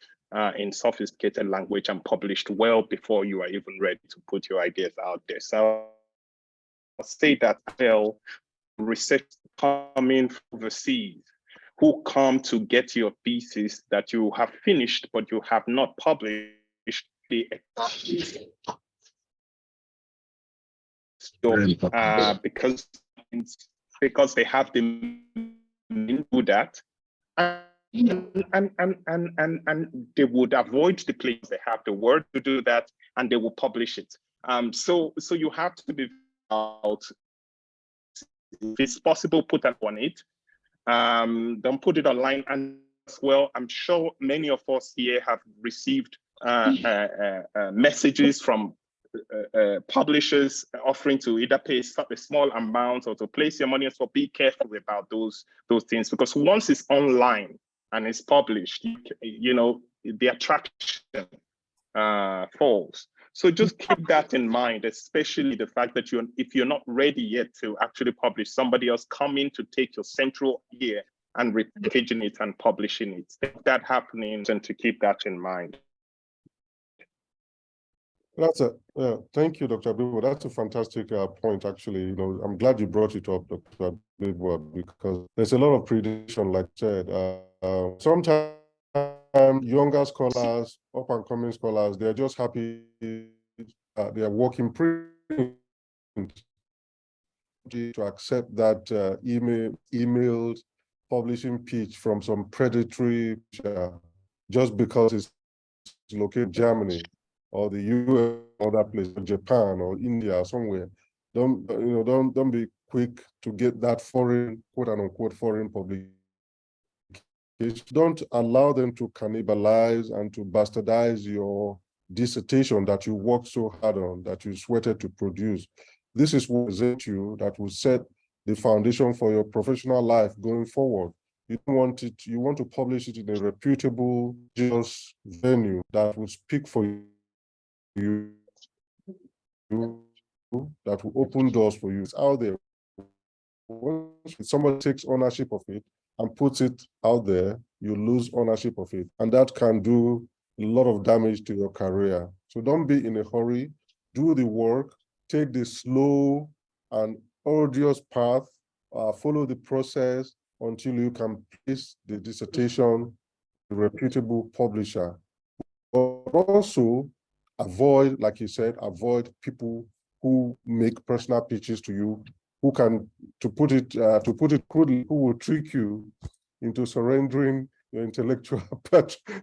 in sophisticated language and published well before you are even ready to put your ideas out there. So I'll say that research coming from overseas, who come to get your thesis that you have finished, but you have not published, because they have the do that. And and they would avoid the place they have the word to do that, and they will publish it. So you have to be out. If it's possible, put that on it. Don't put it online and as well. I'm sure many of us here have received messages from publishers offering to either pay a small amount or to place your money. So be careful about those things, because once it's online and it's published, you know, the attraction falls. So just keep that in mind, especially the fact that if you're not ready yet to actually publish, somebody else coming to take your central idea and repackaging it and publishing it. That happening, and to keep that in mind. Thank you, Dr. Abibu. That's a fantastic point, actually. You know, I'm glad you brought it up, Dr. Abibu, because there's a lot of prediction, like I said. Sometimes younger scholars, up and coming scholars, they're just happy they are working print to accept that emailed publishing pitch from some predatory just because it's located in Germany or the US or other place, Japan or India or somewhere. Don't be quick to get that foreign, quote unquote, foreign publication. Don't allow them to cannibalize and to bastardize your dissertation that you worked so hard on, that you sweated to produce. This is what presents you that will set the foundation for your professional life going forward. You don't want it, you want to publish it in a reputable, just venue that will speak for you, that will open doors for you. It's out there. Once somebody takes ownership of it and puts it out there, you lose ownership of it. And that can do a lot of damage to your career. So don't be in a hurry, do the work, take the slow and arduous path, follow the process until you can place the dissertation to a reputable publisher. But also avoid, like you said, avoid people who make personal pitches to you, who can, to put it crudely, who will trick you into surrendering your intellectual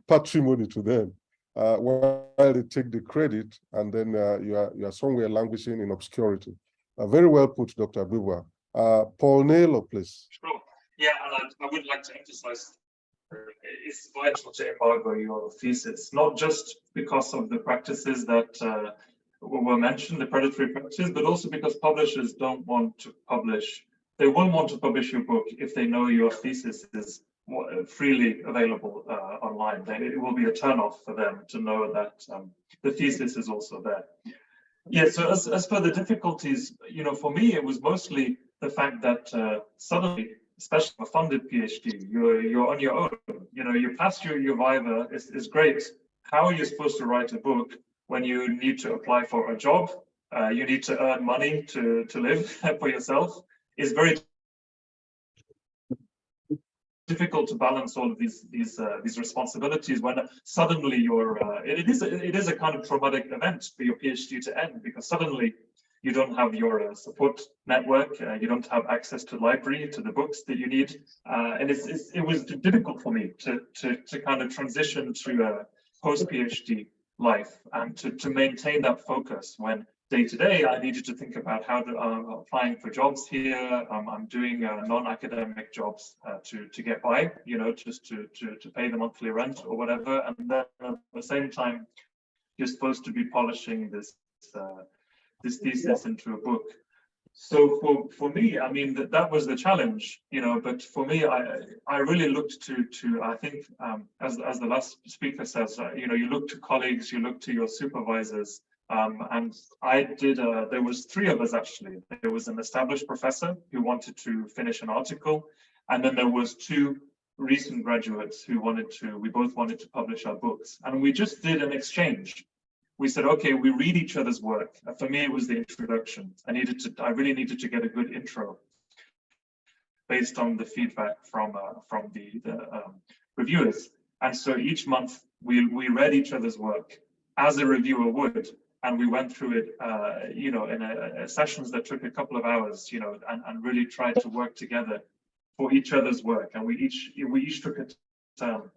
patrimony to them, while they take the credit, and then you are somewhere languishing in obscurity. Very well put, Dr. Abibu. Paul Naylor, please. Sure. Yeah, and I would like to emphasize it's vital to embargo your thesis, not just because of the practices that were mentioned, the predatory practices, but also because publishers don't want to publish. They won't want to publish your book if they know your thesis is freely available online. It will be a turnoff for them to know that the thesis is also there. Yeah, so as for the difficulties, you know, for me, it was mostly the fact that suddenly, especially a funded PhD, you're on your own. You know, you passed your Viva, is great. How are you supposed to write a book when you need to apply for a job? You need to earn money to live for yourself. It's very difficult to balance all of these responsibilities when suddenly you're. It is a kind of traumatic event for your PhD to end, because suddenly you don't have your support network, you don't have access to library, to the books that you need, and it was difficult for me to kind of transition to a post-PhD life and to maintain that focus when day to day I needed to think about how to applying for jobs here. I'm doing non-academic jobs to get by, you know, just to pay the monthly rent or whatever, and then at the same time you're supposed to be polishing this thesis into a book. So for me, I mean, that was the challenge, you know, but for me, I really looked to I think, as the last speaker says, you know, you look to colleagues, you look to your supervisors, and I did, there was 3 of us actually. There was an established professor who wanted to finish an article, and then there was 2 recent graduates who we both wanted to publish our books, and we just did an exchange. We said, okay, we read each other's work. For me, it was the introduction. I really needed to get a good intro based on the feedback from the reviewers. And so each month we read each other's work as a reviewer would, and we went through it, you know, in sessions that took a couple of hours, you know, and really tried to work together for each other's work. And we each took a term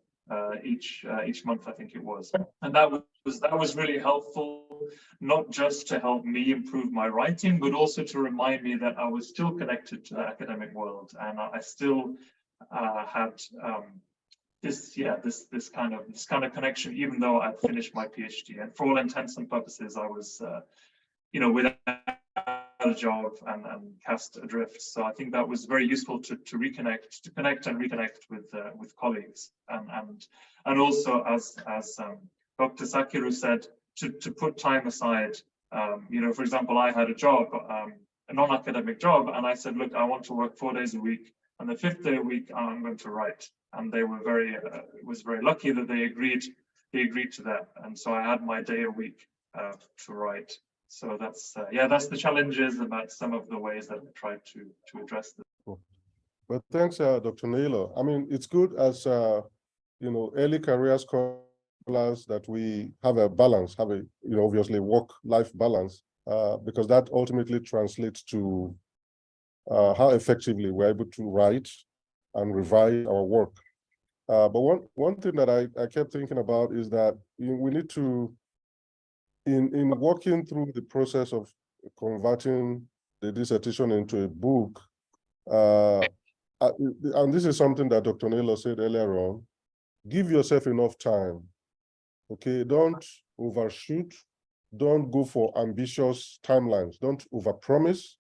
each month, I think it was, and that was really helpful, not just to help me improve my writing, but also to remind me that I was still connected to the academic world, and I still had this kind of connection, even though I'd finished my PhD. And for all intents and purposes, I was without a job and cast adrift. So I think that was very useful to connect and reconnect with colleagues, and also as Dr. Sakiru said, to put time aside. For example, I had a job, a non-academic job, and I said, look, I want to work 4 days a week, and the 5th day a week I'm going to write. And they were it was very lucky that they agreed to that, and so I had my day a week to write. So that's the challenges about some of the ways that I tried to address this. Cool. Well, thanks, Dr. Naylor. I mean, it's good as early career scholars that we have a balance, obviously work-life balance, because that ultimately translates to how effectively we're able to write and revise our work. But one thing that I kept thinking about is that we need to, in walking through the process of converting the dissertation into a book, and this is something that Dr. Naylor said earlier on, give yourself enough time, okay? Don't overshoot, don't go for ambitious timelines, don't overpromise,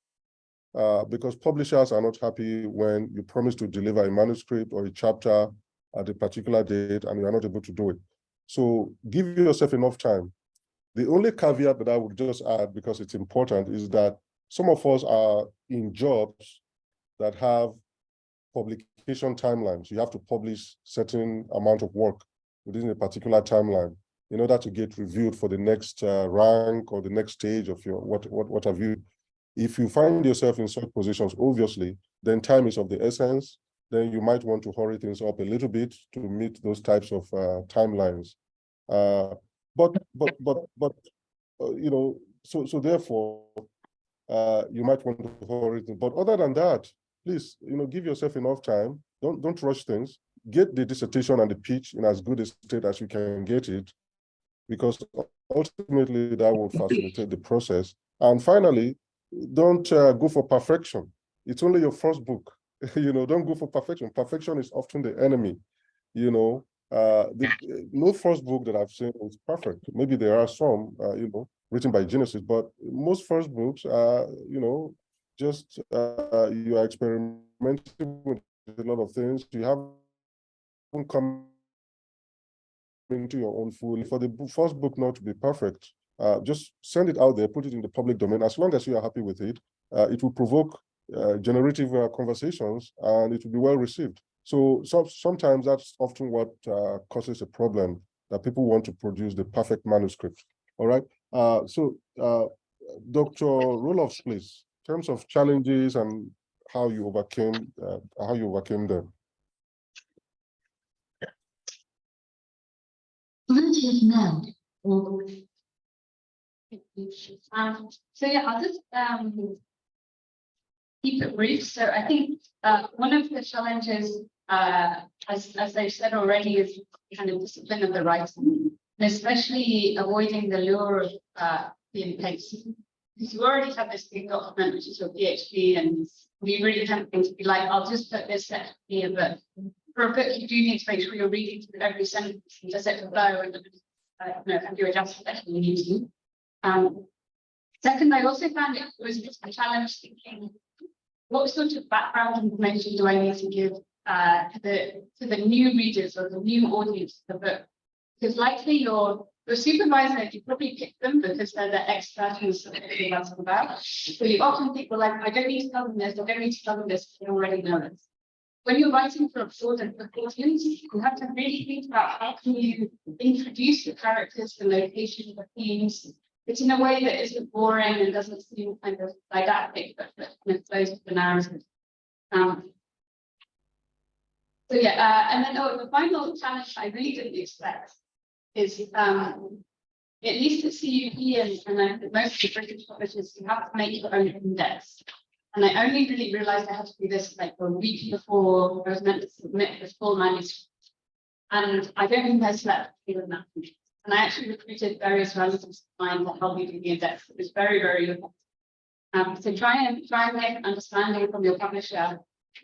because publishers are not happy when you promise to deliver a manuscript or a chapter at a particular date and you are not able to do it. So give yourself enough time. The only caveat that I would just add, because it's important, is that some of us are in jobs that have publication timelines. You have to publish certain amount of work within a particular timeline in order to get reviewed for the next rank or the next stage of your what have you. If you find yourself in such positions, obviously, then time is of the essence. Then you might want to hurry things up a little bit to meet those types of timelines. So therefore, you might want to hurry things. But other than that, please, give yourself enough time. Don't rush things. Get the dissertation and the pitch in as good a state as you can get it, because ultimately that will facilitate the process. And finally, don't go for perfection. It's only your first book. Don't go for perfection. Perfection is often the enemy. No first book that I've seen is perfect. Maybe there are some, written by geniuses, but most first books are, just you are experimenting with a lot of things. You haven't come into your own fully. For the first book not to be perfect, just send it out there, put it in the public domain. As long as you are happy with it, it will provoke generative conversations, and it will be well received. So sometimes that's often what causes a problem, that people want to produce the perfect manuscript. All right. Dr. Roloff, please, in terms of challenges and how you overcame them. I'll just keep it brief. So I think one of the challenges, as I said already, is kind of discipline of the writing, and especially avoiding the lure of being pace. Because you already have this big document, which is your PhD, and you really have to be like, I'll just put this set here. But for a book, you do need to make sure you're reading through every sentence and does it flow, and have your adjustments that you need to. Second, I also found it was a challenge thinking, what sort of background information do I need to give to the new readers or the new audience of the book? Because likely your supervisor, you probably pick them because they're the expert who's something about. So you often think, well, like, I don't need to tell them this, I don't need to tell them this, they already know it. When you're writing for a broader audience, you have to really think about how can you introduce the characters, the location, the themes, but in a way that isn't boring and doesn't seem kind of didactic, but kind of flows with the narrative. And then the final challenge I really didn't expect is, at least at CUP and most of the British publishers, you have to make your own index. And I only really realized I had to do this like a week before I was meant to submit the full manuscript. And I don't think I slept feeling that. And I actually recruited various relatives of mine to help me do the index. It was very, very effective. So try and make an understanding from your publisher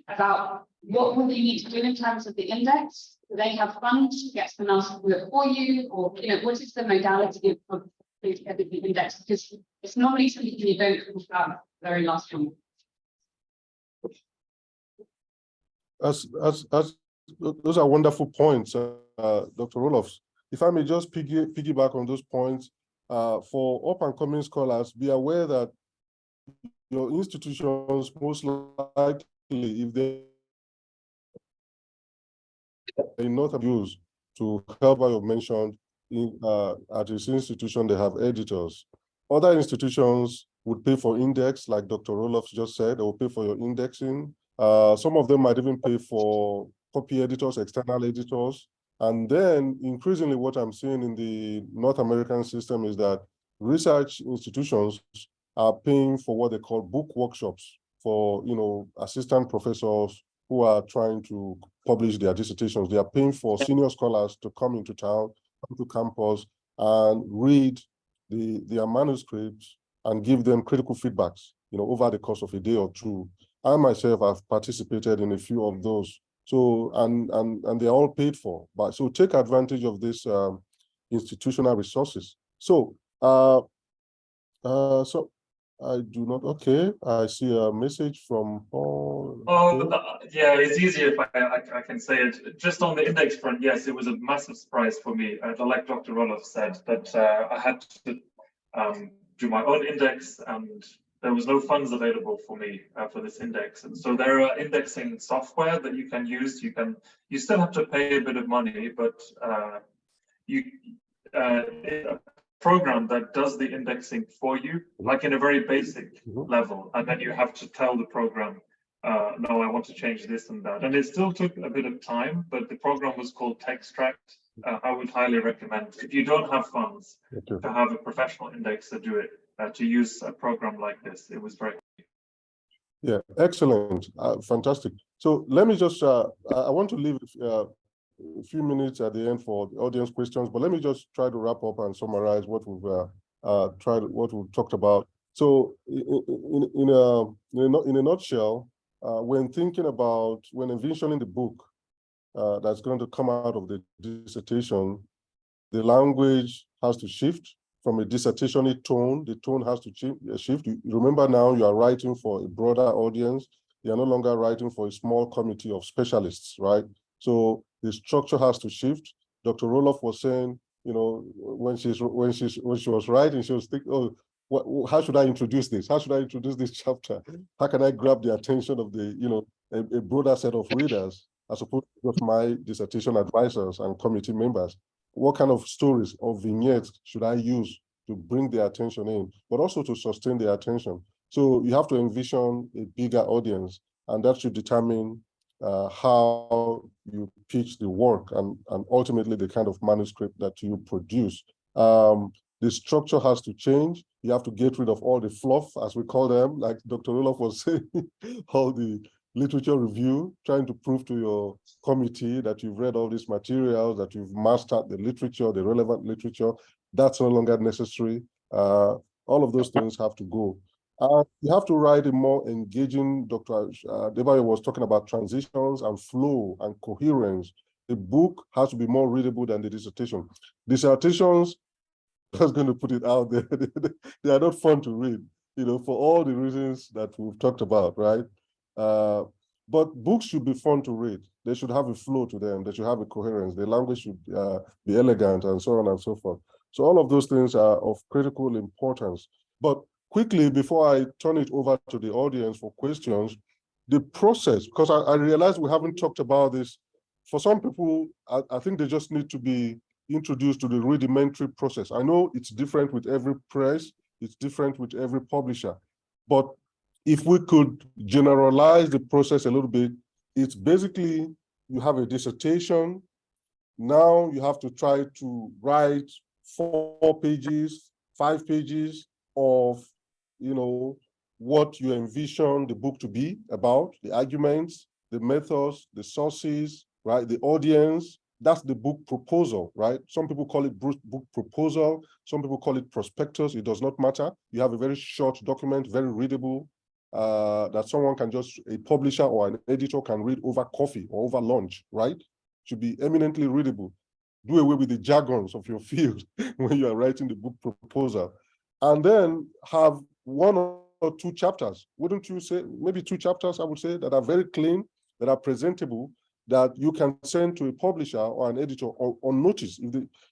about what will you need to do in terms of the index. Do they have funds to get someone else to do it for you, or what is the modality of putting together the index? Because it's normally something you don't talk about the very last one. Those are wonderful points, Dr. Roloff. If I may just piggyback on those points, for up and coming scholars, be aware that your institutions most likely, if they are not abused to help, I have mentioned, at this institution, they have editors. Other institutions would pay for index, like Dr. Roloff just said, they will pay for your indexing. Some of them might even pay for copy editors, external editors. And then increasingly what I'm seeing in the North American system is that research institutions are paying for what they call book workshops for, assistant professors who are trying to publish their dissertations. They are paying for senior scholars to come into town, come to campus, and read their manuscripts and give them critical feedbacks, over the course of a day or two. I myself have participated in a few of those. So, and they're all paid for. But so take advantage of this institutional resources. So, so I do not, okay, I see a message from Paul. Yeah, it's easier if I can say it. Just on the index front, yes, it was a massive surprise for me. Like Dr. Roloff said, that I had to do my own index, and there was no funds available for me for this index. And so there are indexing software that you can use. You still have to pay a bit of money, but a program that does the indexing for you, like in a very basic level, and then you have to tell the program, no, I want to change this and that. And it still took a bit of time, but the program was called Textract. I would highly recommend, if you don't have funds, to have a professional indexer do it, to use a program like this. It was very. Yeah, excellent, fantastic. So let me just, I want to leave a few minutes at the end for the audience questions, but let me just try to wrap up and summarize what we've talked about. So in a nutshell, when envisioning the book that's going to come out of the dissertation, the language has to shift from a dissertation tone. The tone has to shift. You remember now you are writing for a broader audience. You are no longer writing for a small committee of specialists, right? So the structure has to shift. Dr. Roloff was saying, when she was writing, she was thinking, oh, how should I introduce this? How should I introduce this chapter? How can I grab the attention of the, a broader set of readers as opposed to just my dissertation advisors and committee members? What kind of stories or vignettes should I use to bring their attention in, but also to sustain their attention? So you have to envision a bigger audience, and that should determine how you pitch the work and ultimately the kind of manuscript that you produce. The structure has to change. You have to get rid of all the fluff, as we call them, like Dr. Roloff was saying, all the literature review, trying to prove to your committee that you've read all these materials, that you've mastered the literature, the relevant literature. That's no longer necessary. All of those things have to go. You have to write a more engaging, Dr. Debayo was talking about transitions and flow and coherence. The book has to be more readable than the dissertation. Dissertations, I was going to put it out there, they are not fun to read, for all the reasons that we've talked about, right? But books should be fun to read. They should have a flow to them. They should have a coherence. The language should be elegant and so on and so forth. So all of those things are of critical importance. But quickly, before I turn it over to the audience for questions, the process, because I realize we haven't talked about this. For some people, I think they just need to be introduced to the rudimentary process. I know it's different with every press, it's different with every publisher, but if we could generalize the process a little bit, it's basically you have a dissertation. Now you have to try to write 4 pages, 5 pages of, what you envision the book to be about, the arguments, the methods, the sources, right? The audience, that's the book proposal, right? Some people call it book proposal. Some people call it prospectus. It does not matter. You have a very short document, very readable, that someone can just, a publisher or an editor can read over coffee or over lunch, right? Should be eminently readable. Do away with the jargons of your field when you are writing the book proposal. And then have 1 or 2 chapters. Wouldn't you say, maybe 2 chapters, I would say, that are very clean, that are presentable, that you can send to a publisher or an editor on notice.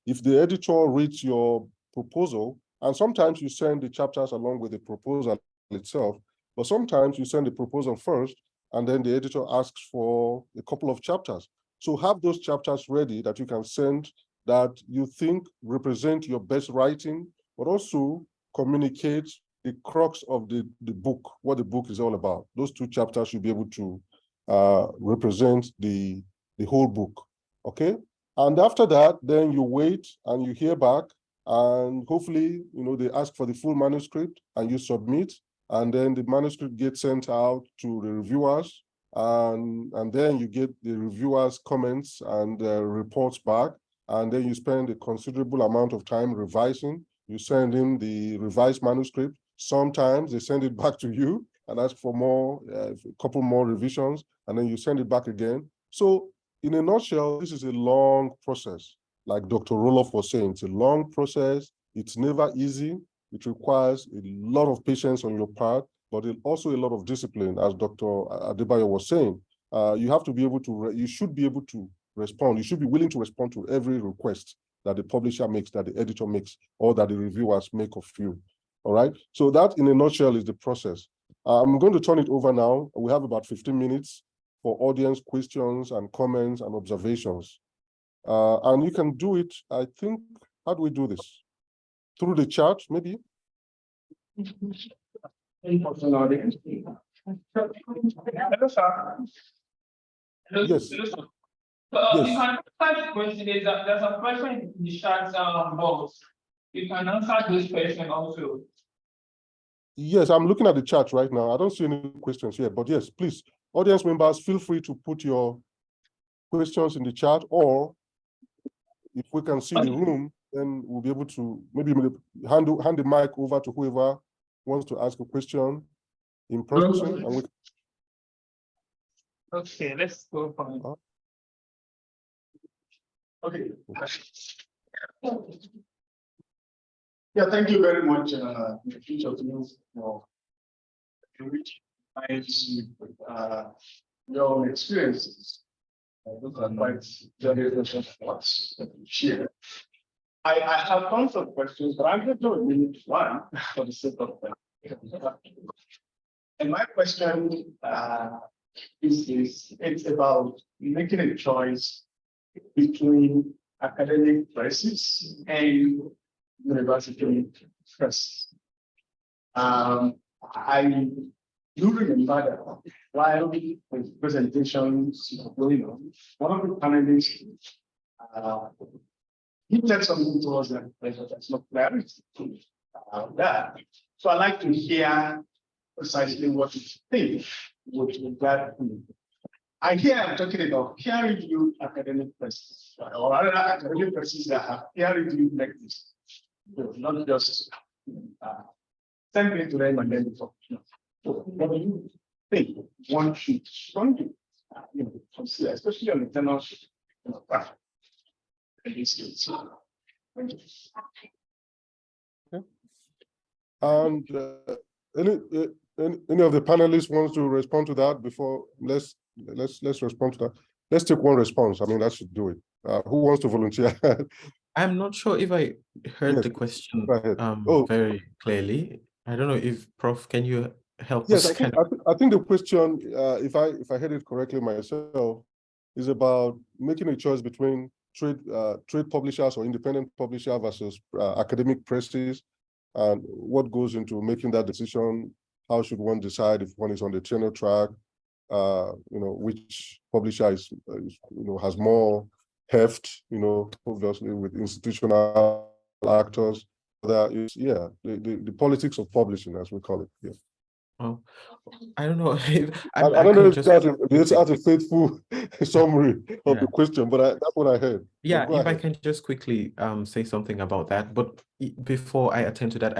If the editor reads your proposal, and sometimes you send the chapters along with the proposal itself, but sometimes you send the proposal first, and then the editor asks for a couple of chapters. So have those chapters ready that you can send, that you think represent your best writing, but also communicate the crux of the book, what the book is all about. Those 2 chapters should be able to represent the whole book, okay? And after that, then you wait and you hear back, and hopefully, they ask for the full manuscript and you submit, and then the manuscript gets sent out to the reviewers, and then you get the reviewers' comments and reports back, and then you spend a considerable amount of time revising. You send in the revised manuscript. Sometimes they send it back to you and ask for more, a couple more revisions, and then you send it back again. So in a nutshell, this is a long process. Like Dr. Roloff was saying, it's a long process. It's never easy. It requires a lot of patience on your part, but also a lot of discipline, as Dr. Adebayo was saying. You have to be able to, you should be able to respond. You should be willing to respond to every request that the publisher makes, that the editor makes, or that the reviewers make of you. All right. So that in a nutshell is the process. I'm going to turn it over now. We have about 15 minutes for audience questions and comments and observations. And you can do it, I think, how do we do this? Through the chat, maybe? Hello, sir. Yes. Yes. Yes. You can answer the question. There's a question in the chat box. You can answer those questions also. Yes, I'm looking at the chat right now. I don't see any questions here, but yes, please, audience members, feel free to put your questions in the chat, or if we can see the room, then we'll be able to maybe hand the mic over to whoever wants to ask a question in person. And we... Okay, let's go for it. Okay. Yeah, thank you very much, each of you, for which your own experiences. Those are quite generational thoughts that you share. I have tons of questions, but I'm just going to limit one for the sake of time. And my question it's about making a choice between academic presses and university press. I do remember that while the presentations going on, one of the panelists he said something to us that there's no clarity about that. So I'd like to hear precisely what you think with regard to. I hear I'm talking about peer-reviewed academic presses, or other academic presses that have peer-reviewed lectures, not just send it to them and then talk. So what do you think one should consider, especially on the tenors in this case? Okay. And any of the panelists wants to respond to that before? Let's respond to that. Let's take one response. I mean, that should do it. Who wants to volunteer? I'm not sure if I heard Yes, the question Oh. very clearly. I don't know if Prof, can you help Yes, us? I think the question, if I heard it correctly myself, is about making a choice between trade publishers or independent publisher versus academic presses, and what goes into making that decision. How should one decide if one is on the tenure track? Which publisher is has more heft, obviously with institutional actors. That is, the politics of publishing, as we call it. Yeah. Oh, I don't know. I don't know if that's a faithful summary of the question, but that's what I heard. Yeah, go if I ahead. can just quickly say something about that, but before I attend to that,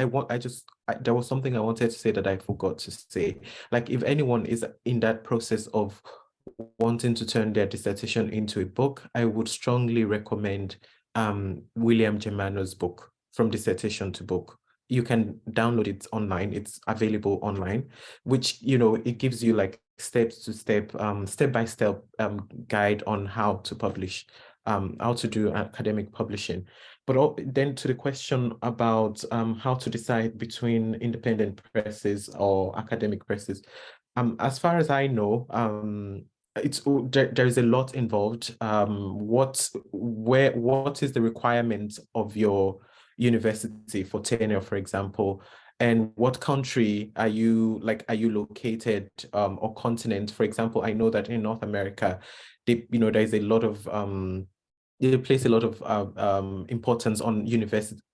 there was something I wanted to say that I forgot to say. Like, if anyone is in that process of wanting to turn their dissertation into a book, I would strongly recommend William Germano's book, From Dissertation to Book. You can download it online. It's available online, which, it gives you like step by step guide on how to publish, how to do academic publishing. But then to the question about how to decide between independent presses or academic presses, as far as I know, there is a lot involved. What is the requirement of your university for tenure, for example, and what country are you located, or continent? For example, I know that in North America, there's a lot of they place a lot of importance on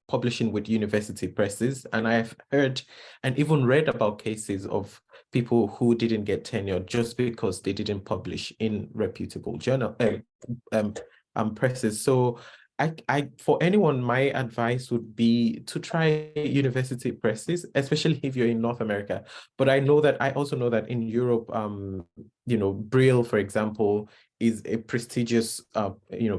publishing with university presses, and I've heard and even read about cases of people who didn't get tenure just because they didn't publish in reputable presses. So for anyone, my advice would be to try university presses, especially if you're in North America. But I also know that in Europe, Brill, for example, is a prestigious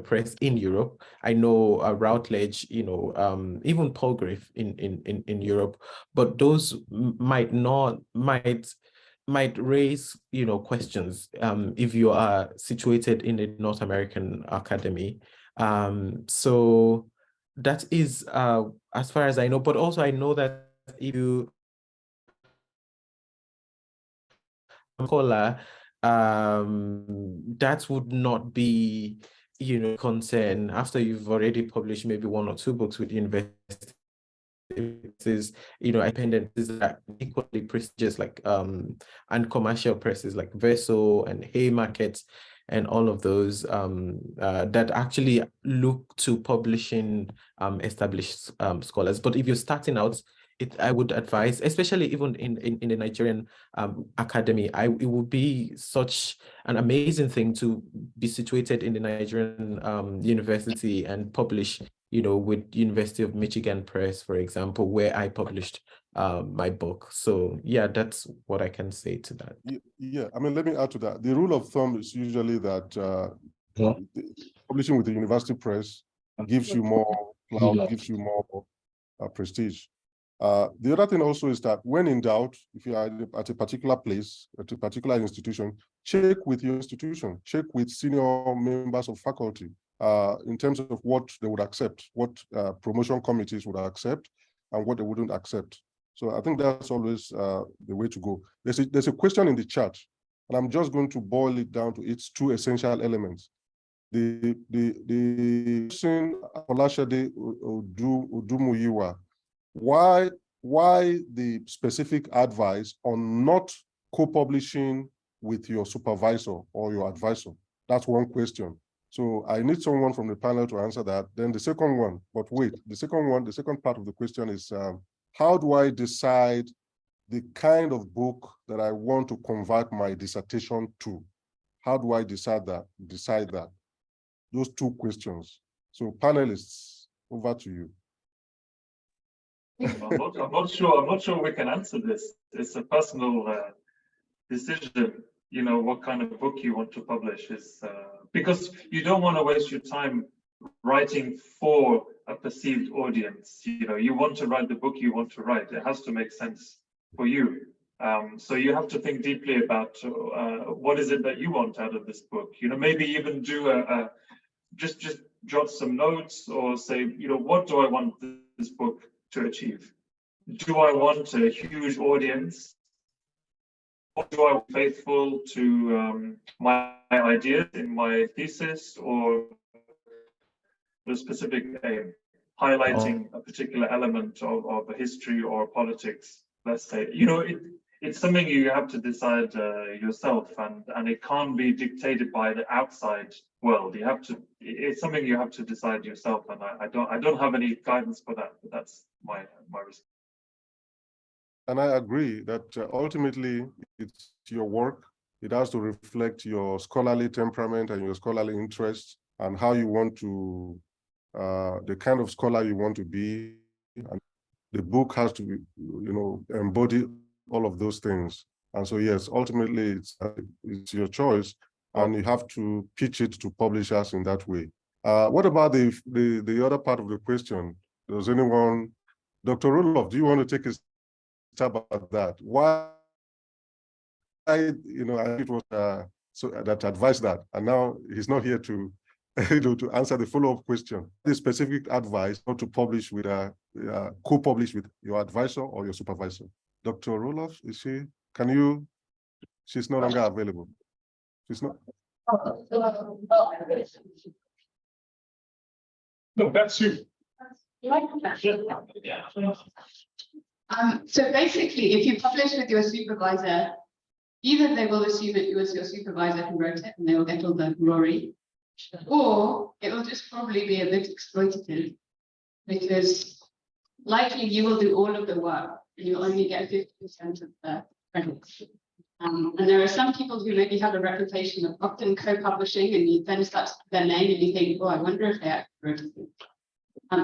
press in Europe. I know Routledge, even Palgrave in Europe, but those might raise questions if you are situated in a North American academy. So that is as far as I know, but also I know that if you scholar, that would not be concern after you've already published maybe 1 or 2 books with university. Independent is that equally prestigious, like and commercial presses like Verso and Haymarket and all of those that actually look to publishing established scholars. But if you're starting out, I would advise, especially even in the Nigerian academy, it would be such an amazing thing to be situated in the Nigerian university and publish, with University of Michigan Press, for example, where I published my book. So yeah, that's what I can say to that. Yeah, I mean, let me add to that. The rule of thumb is usually that publishing with the university press gives you more clout, gives you more prestige. The other thing also is that when in doubt, if you are at a particular place, at a particular institution, check with your institution, check with senior members of faculty in terms of what they would accept, what promotion committees would accept, and what they wouldn't accept. So I think that's always the way to go. There's a question in the chat, and I'm just going to boil it down to its 2 essential elements. The question, Olashade Odumuyiwa, why the specific advice on not co-publishing with your supervisor or your advisor? That's one question. So I need someone from the panel to answer that. Then the second one, but wait, the second part of the question is, how do I decide the kind of book that I want to convert my dissertation to? How do I decide that? Those 2 questions. So panelists, over to you. I'm not sure we can answer this. It's a personal decision. What kind of book you want to publish is because you don't want to waste your time writing for a perceived audience. You want to write the book you want to write. It has to make sense for you. So you have to think deeply about what is it that you want out of this book. Maybe even do just jot some notes or say, what do I want this book to achieve? Do I want a huge audience? Or do I want faithful to my ideas in my thesis, or the specific aim, highlighting a particular element of a history or politics, let's say? It's something you have to decide yourself, and it can't be dictated by the outside world. It's something you have to decide yourself, and I don't have any guidance for that, but that's my response. And I agree that ultimately it's your work. It has to reflect your scholarly temperament and your scholarly interests and how you want to, the kind of scholar you want to be. And the book has to be, embody all of those things. And so, yes, ultimately it's your choice, and you have to pitch it to publishers in that way. What about the other part of the question? Does anyone, Dr. Roloff, do you want to take a stab at that? Why, I think it was so that advised that, and now he's not here to, to answer the follow-up question. The specific advice not to publish with co-publish with your advisor or your supervisor. Dr. Roloff, is she? Can you? She's no longer available. She's not. No, that's you. So basically, if you publish with your supervisor, either they will assume it was your supervisor who wrote it and they will get all the glory, or it will just probably be a bit exploitative, because likely you will do all of the work and you'll only get 50% of the credits. And there are some people who maybe have a reputation of often co-publishing, and you then start to put their name and you think, oh, I wonder if they actually wrote it.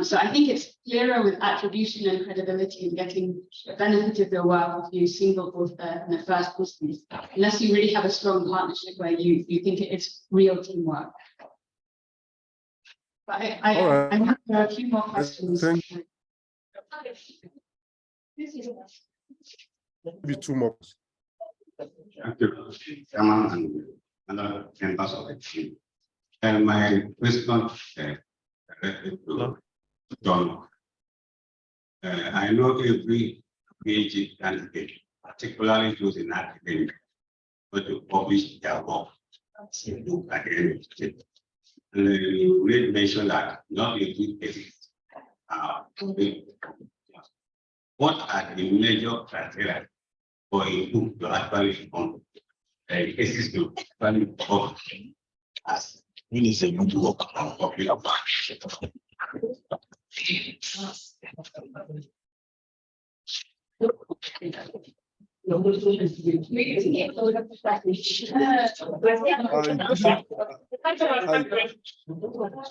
So I think it's clearer with attribution and credibility and getting the benefit of your work if you single author in the first instance, unless you really have a strong partnership where you think it is real teamwork. But I have a few more questions. Maybe two more. Thank you, Chairman and other members of the team. And my question directed to John. I know every PhD candidate, particularly those in academia, going to publish their work in book at the end of the day. And you made mention that not every cases are what are the major criteria for a book to actually on cases to actually publish as when is a good work on popular book?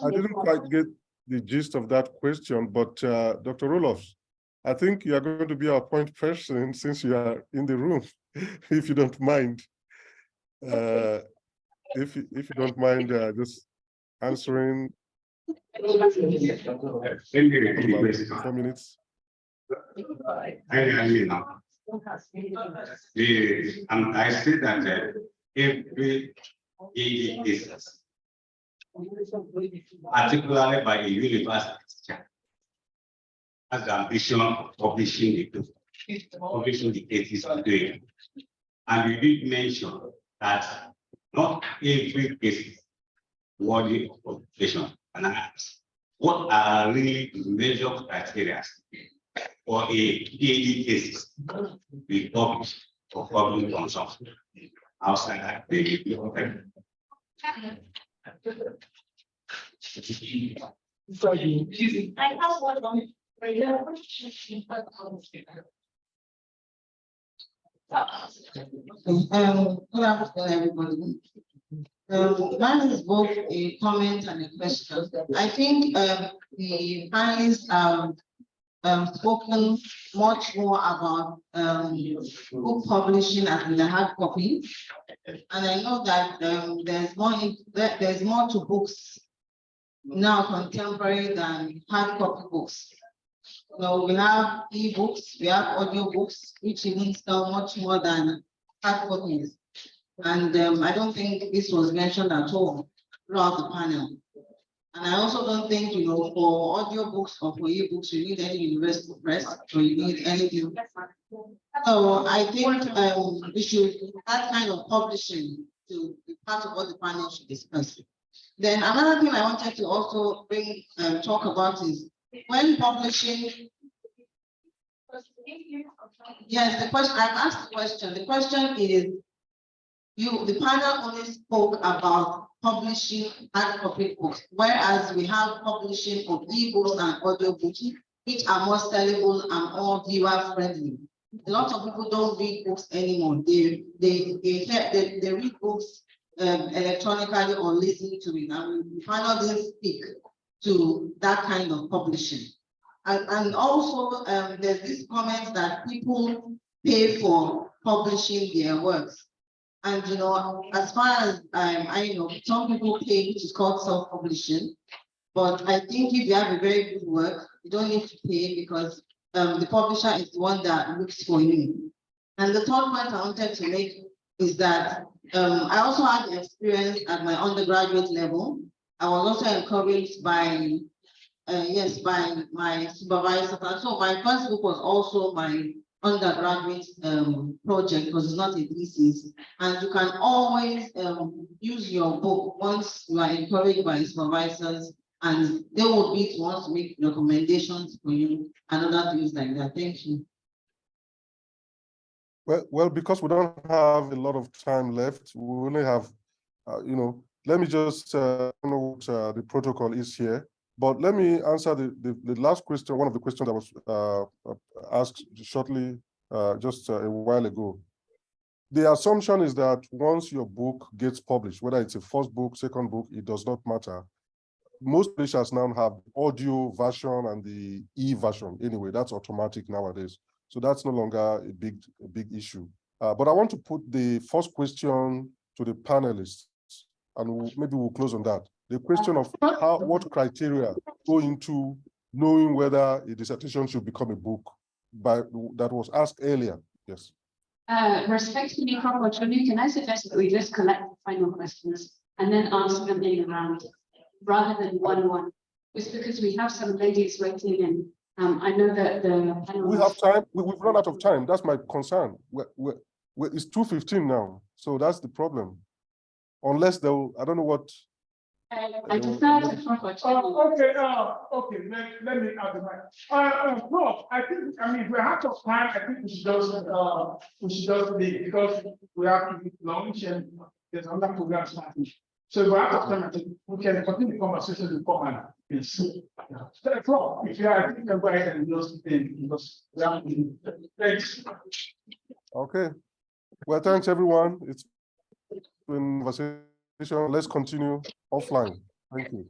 I didn't quite get the gist of that question, but Dr. Roloff, I think you are going to be our point person since you are in the room, if you don't mind. If you don't mind just answering 4 minutes. I say that every cases, particularly by a university teacher, has the ambition of publishing the cases today. And you did mention that not every case is worthy of publication. And I ask, what are really the major criteria for a PhD thesis to be published for public consumption outside academia? I have one. Good afternoon, everybody. Mine is both a comment and a question. I think the panelists have spoken much more about book publishing as in the hard copy, and I know that there's more to books now contemporary than hard copy books. So we have e-books, we have audio books, which even sell much more than hard copies. And I don't think this was mentioned at all throughout the panel. And I also don't think, for audio books or for e-books, you need any universal press or you need anything. So I think we should that kind of publishing to be part of what the panel should discuss. Then another thing I wanted to also talk about is when publishing. Yes, the question I've asked the question. The question is, the panel only spoke about publishing hard copy books, whereas we have publishing of e-books and audio books, which are more sellable and more viewer friendly. a lot of people don't read books anymore. They read books electronically or listen to it, and we finally didn't speak to that kind of publishing. And also, there's this comment that people pay for publishing their works. And, you know, as far as I know, some people pay, which is called self-publishing. But I think if you have a very good work, you don't need to pay because the publisher is the one that looks for you. And the third point I wanted to make is that I also had experience at my undergraduate level. I was also encouraged by by my supervisor. And so my first book was also my undergraduate project, because it's not a thesis. And you can always use your book once you are encouraged by supervisors, and they will be the ones to make recommendations for you and other things like that. Thank you. Well, because we don't have a lot of time left, we only have, you know, let me just, I don't know what the protocol is here, but let me answer the last question, one of the questions that was asked shortly, just a while ago. The assumption is that once your book gets published, whether it's a first book, second book, it does not matter. Most publishers now have audio version and the e-version. Anyway, that's automatic nowadays. So that's no longer a big issue. But I want to put the first question to the panelists, and maybe we'll close on that. The question of what criteria go into knowing whether a dissertation should become a book, that was asked earlier. Yes. Respectfully, Opportunity, can I suggest that we just collect the final questions and then answer them in a round, rather than one? It's because we have some ladies waiting in. I know that the panel. We have time. We've run out of time. That's my concern. It's 2:15 now, so that's the problem. Unless they'll, I don't know what. I defer to Opportunity. Okay. Let me add that. Prof, I think, I mean, if we're out of time, I think we should just leave, because we have to eat lunch and there's another program starting. So if we're out of time, I think we can continue the conversation with Command. Yes. Prof, if you are, I think you can go ahead and just think, because we have to. Thanks. Okay. Well, thanks everyone. It's been a conversation. Let's continue offline. Thank you.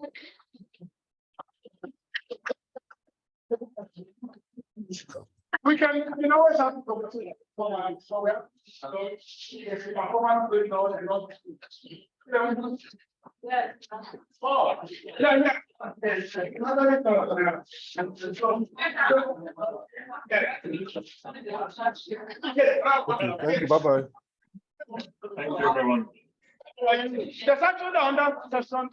We can always have a conversation. So we have, if you perform good notes and not. Yeah. Oh, yeah. Okay, thank you. Bye-bye. Thank you, everyone. There's actually another session.